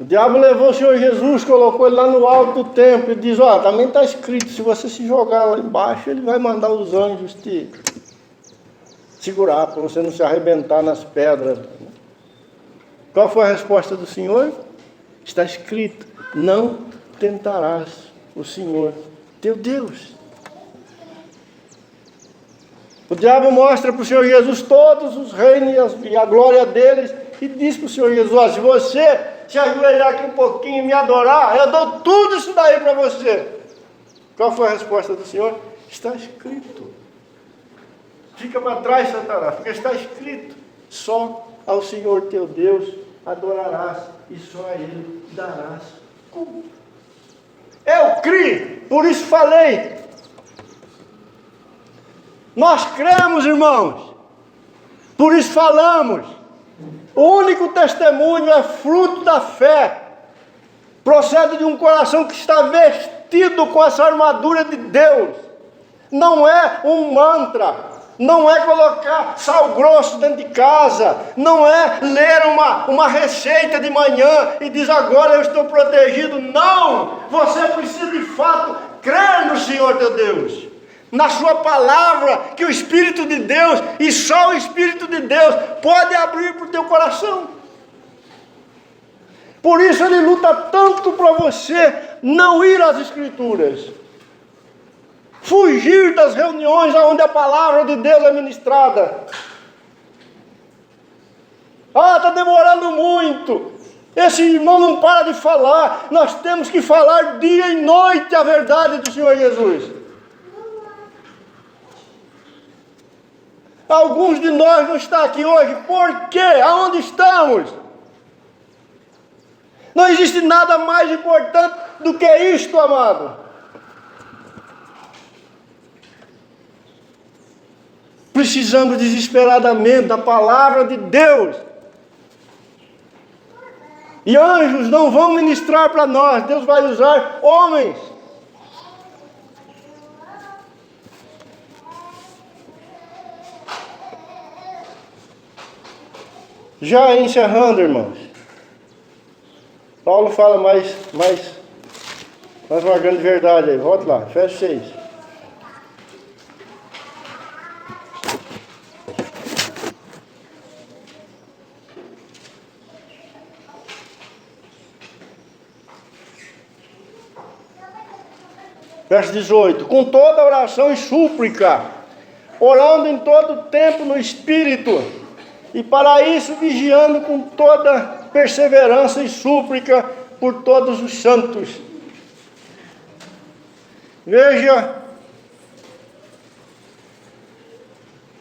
O diabo levou o Senhor Jesus, colocou ele lá no alto do templo e diz, também está escrito, se você se jogar lá embaixo, ele vai mandar os anjos te segurar, para você não se arrebentar nas pedras. Qual foi a resposta do Senhor? Está escrito, não tentarás o Senhor teu Deus. O diabo mostra para o Senhor Jesus todos os reinos e a glória deles e diz para o Senhor Jesus, se você se ajoelhar aqui um pouquinho e me adorar, eu dou tudo isso daí para você. Qual foi a resposta do Senhor? Está escrito. Fica para trás, Satanás, porque está escrito, só ao Senhor teu Deus adorarás e só a Ele darás culto. Eu criei, por isso falei. Nós cremos, irmãos, por isso falamos. O único testemunho é fruto da fé. Procede de um coração que está vestido com essa armadura de Deus. Não é um mantra, não é colocar sal grosso dentro de casa, não é ler uma receita de manhã e dizer agora eu estou protegido. Não! Você precisa de fato crer no Senhor teu Deus, na sua palavra, que o Espírito de Deus, e só o Espírito de Deus, pode abrir para o teu coração. Por isso ele luta tanto para você não ir às Escrituras, fugir das reuniões onde a palavra de Deus é ministrada. Está demorando muito, esse irmão não para de falar. Nós temos que falar dia e noite a verdade do Senhor Jesus. Alguns de nós não estão aqui hoje, por quê? Aonde estamos? Não existe nada mais importante do que isto, amado. Precisamos desesperadamente da palavra de Deus. E anjos não vão ministrar para nós, Deus vai usar homens. Já encerrando, irmãos, Paulo fala mais uma grande verdade aí. Volta lá, Efésios 6. Verso 18. Com toda oração e súplica, orando em todo tempo no Espírito, e para isso vigiando com toda perseverança e súplica por todos os santos. Veja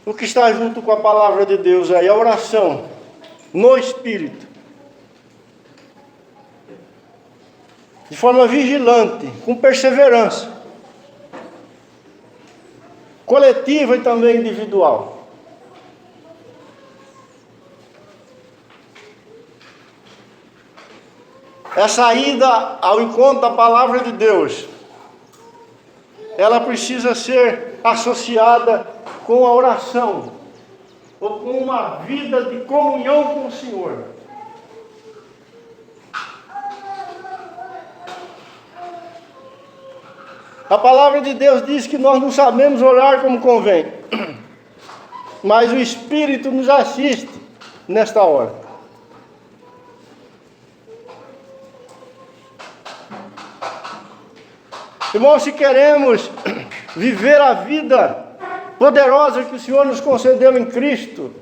o que está junto com a palavra de Deus aí, a oração no Espírito. De forma vigilante, com perseverança, coletiva e também individual. Essa ida ao encontro da palavra de Deus, ela precisa ser associada com a oração, ou com uma vida de comunhão com o Senhor. A palavra de Deus diz que nós não sabemos orar como convém, mas o Espírito nos assiste nesta hora. Irmãos, se queremos viver a vida poderosa que o Senhor nos concedeu em Cristo,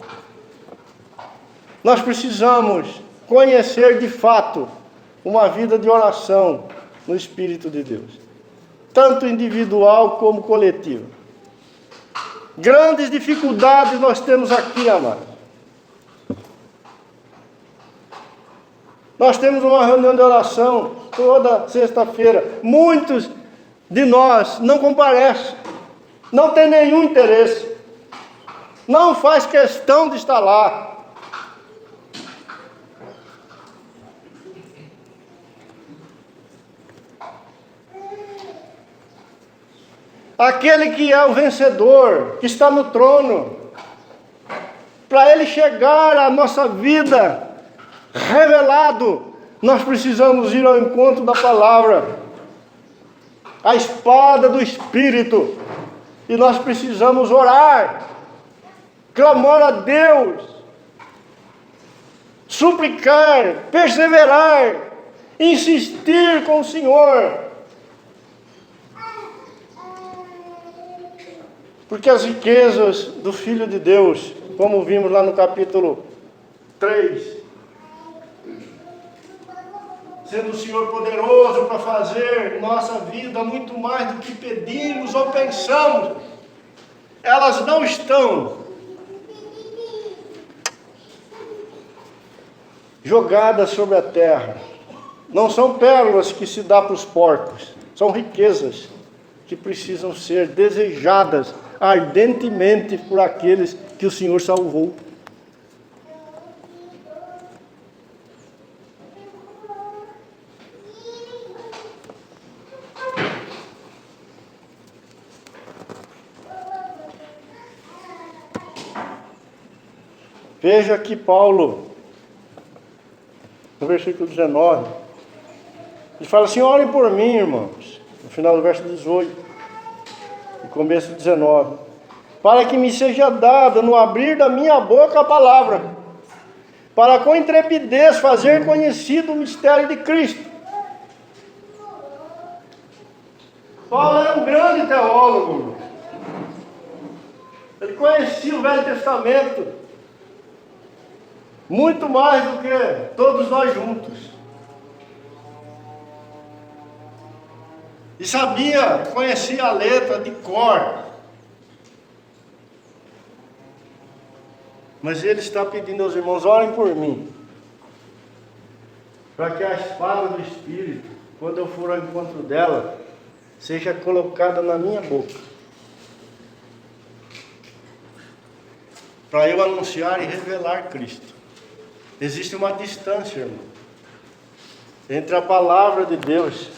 nós precisamos conhecer de fato uma vida de oração no Espírito de Deus, tanto individual como coletiva. Grandes dificuldades nós temos aqui, amados. Nós temos uma reunião de oração toda sexta-feira. Muitos de nós não comparecem, não tem nenhum interesse, não faz questão de estar lá. Aquele que é o vencedor, que está no trono, para ele chegar à nossa vida revelado, nós precisamos ir ao encontro da palavra, a espada do Espírito, e nós precisamos orar, clamar a Deus, suplicar, perseverar, insistir com o Senhor, porque as riquezas do Filho de Deus, como vimos lá no capítulo 3, sendo o Senhor poderoso para fazer em nossa vida muito mais do que pedimos ou pensamos, elas não estão jogadas sobre a terra. Não são pérolas que se dá para os porcos, são riquezas que precisam ser desejadas ardentemente por aqueles que o Senhor salvou. Veja que Paulo, no versículo 19, ele fala assim: orem por mim, irmãos, no final do verso 18, no começo do 19, para que me seja dada no abrir da minha boca a palavra, para com intrepidez fazer conhecido o mistério de Cristo. Paulo era um grande teólogo, ele conhecia o Velho Testamento, muito mais do que todos nós juntos. E sabia, conhecia a letra de cor. Mas ele está pedindo aos irmãos: orem por mim, para que a espada do Espírito, quando eu for ao encontro dela, seja colocada na minha boca, para eu anunciar e revelar Cristo. Existe uma distância, irmão, entre a palavra de Deus,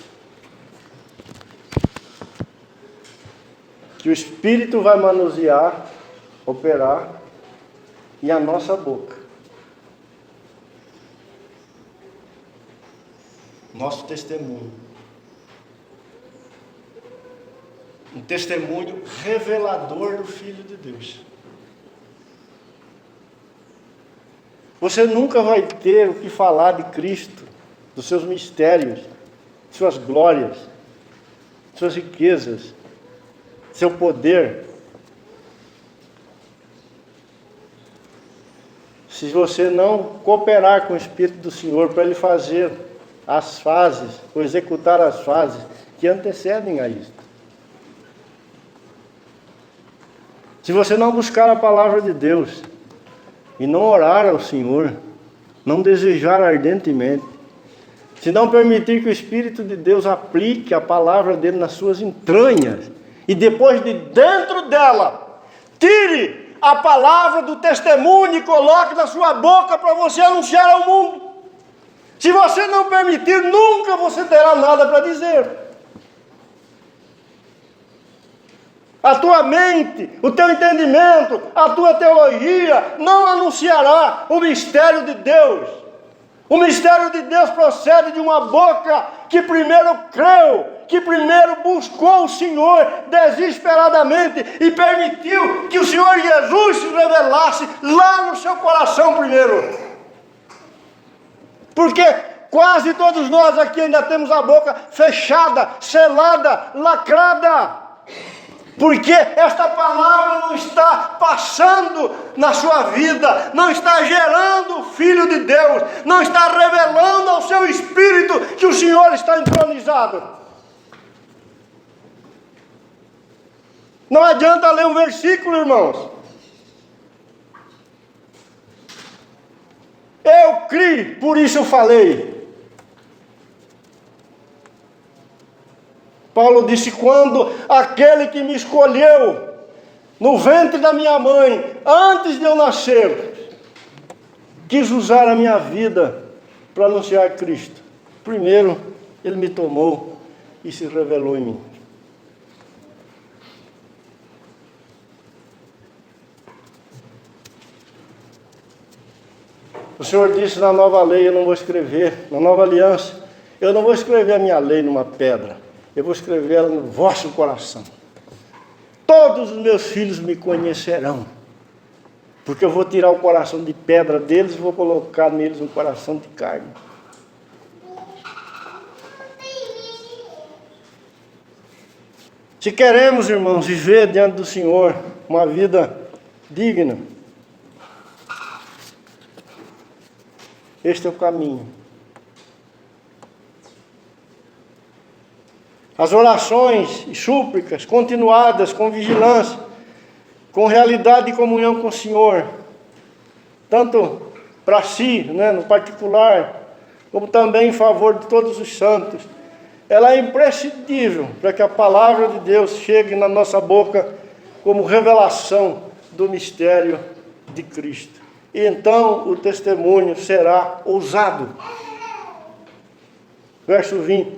que o Espírito vai manusear, operar, e a nossa boca. Nosso testemunho. Um testemunho revelador do Filho de Deus. Você nunca vai ter o que falar de Cristo, dos seus mistérios, suas glórias, suas riquezas, seu poder, se você não cooperar com o Espírito do Senhor para Ele fazer as fases, ou executar as fases que antecedem a isto. Se você não buscar a palavra de Deus, e não orar ao Senhor, não desejar ardentemente, se não permitir que o Espírito de Deus aplique a palavra dele nas suas entranhas, e depois de dentro dela, tire a palavra do testemunho e coloque na sua boca para você anunciar ao mundo. Se você não permitir, nunca você terá nada para dizer. A tua mente, o teu entendimento, a tua teologia não anunciará o mistério de Deus. O mistério de Deus procede de uma boca que primeiro creu, que primeiro buscou o Senhor desesperadamente e permitiu que o Senhor Jesus se revelasse lá no seu coração primeiro. Porque quase todos nós aqui ainda temos a boca fechada, selada, lacrada. Porque esta palavra não está passando na sua vida, não está gerando o Filho de Deus, não está revelando ao seu espírito que o Senhor está entronizado. Não adianta ler um versículo, irmãos. Eu criei, por isso eu falei. Paulo disse: quando aquele que me escolheu no ventre da minha mãe, antes de eu nascer, quis usar a minha vida para anunciar Cristo, primeiro ele me tomou e se revelou em mim. O Senhor disse na nova lei: eu não vou escrever, na nova aliança, eu não vou escrever a minha lei numa pedra, eu vou escrever ela no vosso coração. Todos os meus filhos me conhecerão, porque eu vou tirar o coração de pedra deles e vou colocar neles um coração de carne. Se queremos, irmãos, viver diante do Senhor uma vida digna, este é o caminho. As orações e súplicas continuadas com vigilância, com realidade de comunhão com o Senhor, tanto para si, né, no particular, como também em favor de todos os santos. Ela é imprescindível para que a palavra de Deus chegue na nossa boca como revelação do mistério de Cristo. E então o testemunho será ousado. Verso 20.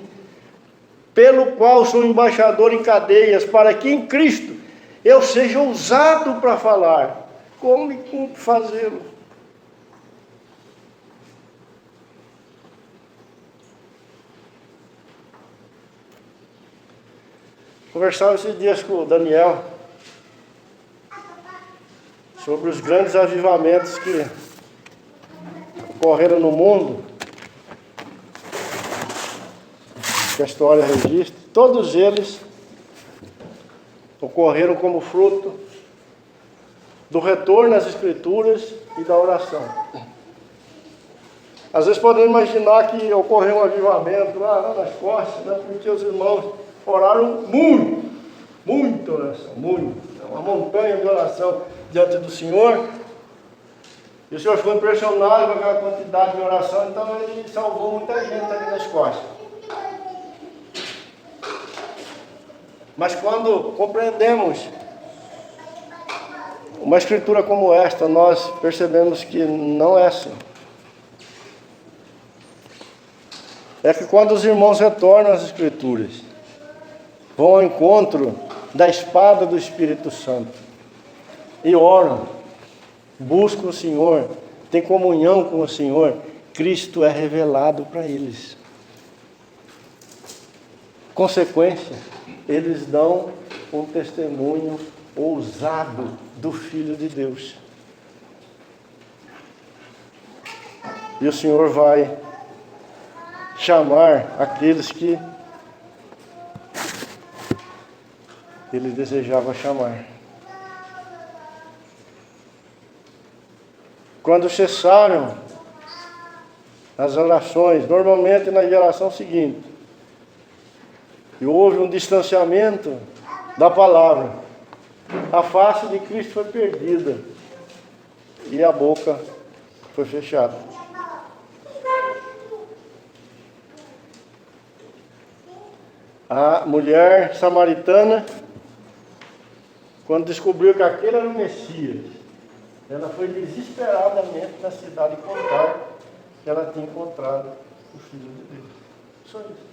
Pelo qual sou embaixador em cadeias, para que em Cristo eu seja ousado para falar. Como e como fazê-lo? Conversava esses dias com o Daniel sobre os grandes avivamentos que ocorreram no mundo, que a história registra. Todos eles ocorreram como fruto do retorno às Escrituras e da oração. Às vezes podemos imaginar que ocorreu um avivamento lá nas costas, né, porque os irmãos oraram muita oração, uma montanha de oração diante do Senhor. E o Senhor ficou impressionado com aquela quantidade de oração, então Ele salvou muita gente ali nas costas. Mas quando compreendemos uma escritura como esta, nós percebemos que não é assim. É que quando os irmãos retornam às Escrituras, vão ao encontro da espada do Espírito Santo e oram, buscam o Senhor, têm comunhão com o Senhor, Cristo é revelado para eles. Consequência, eles dão um testemunho ousado do Filho de Deus. E o Senhor vai chamar aqueles que Ele desejava chamar. Quando cessaram as orações, normalmente na geração seguinte, e houve um distanciamento da palavra, a face de Cristo foi perdida e a boca foi fechada. A mulher samaritana, quando descobriu que aquele era o Messias, ela foi desesperadamente na cidade contar que ela tinha encontrado o Filho de Deus. Só isso.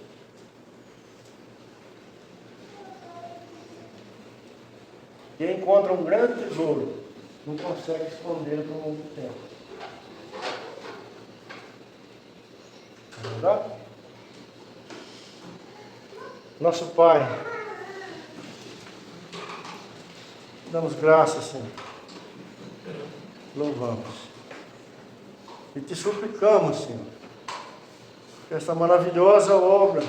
Quem encontra um grande tesouro não consegue esconder por muito tempo. Não é verdade? Nosso Pai, damos graças, Senhor. Louvamos. E te suplicamos, Senhor, que essa maravilhosa obra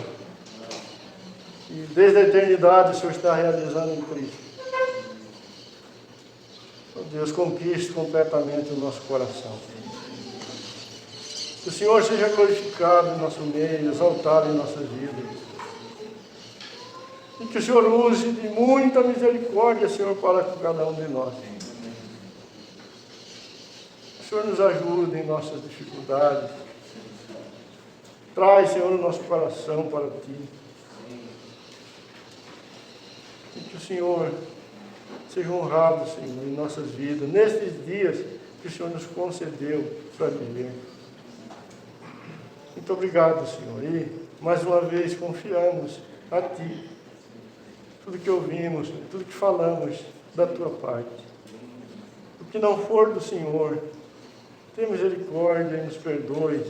que desde a eternidade o Senhor está realizando em Cristo, oh Deus, conquiste completamente o nosso coração. Que o Senhor seja glorificado em nosso meio, exaltado em nossas vidas. E que o Senhor use de muita misericórdia, Senhor, para com cada um de nós. O Senhor nos ajude em nossas dificuldades. Traz, Senhor, o nosso coração para Ti. E que o Senhor seja honrado, Senhor, em nossas vidas, nestes dias que o Senhor nos concedeu para viver. Muito obrigado, Senhor. E, mais uma vez, confiamos a Ti. Tudo que ouvimos, tudo que falamos da Tua parte. O que não for do Senhor, tenha misericórdia e nos perdoe.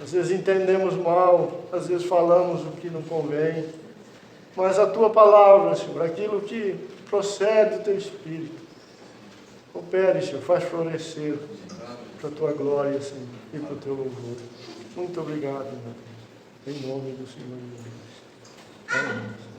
Às vezes entendemos mal, às vezes falamos o que não convém, mas a Tua palavra, Senhor, aquilo que procede do Teu Espírito, opere, Senhor, faz florescer para a Tua glória, Senhor, e para o Teu louvor. Muito obrigado, meu Deus. Em nome do Senhor Jesus. Amém.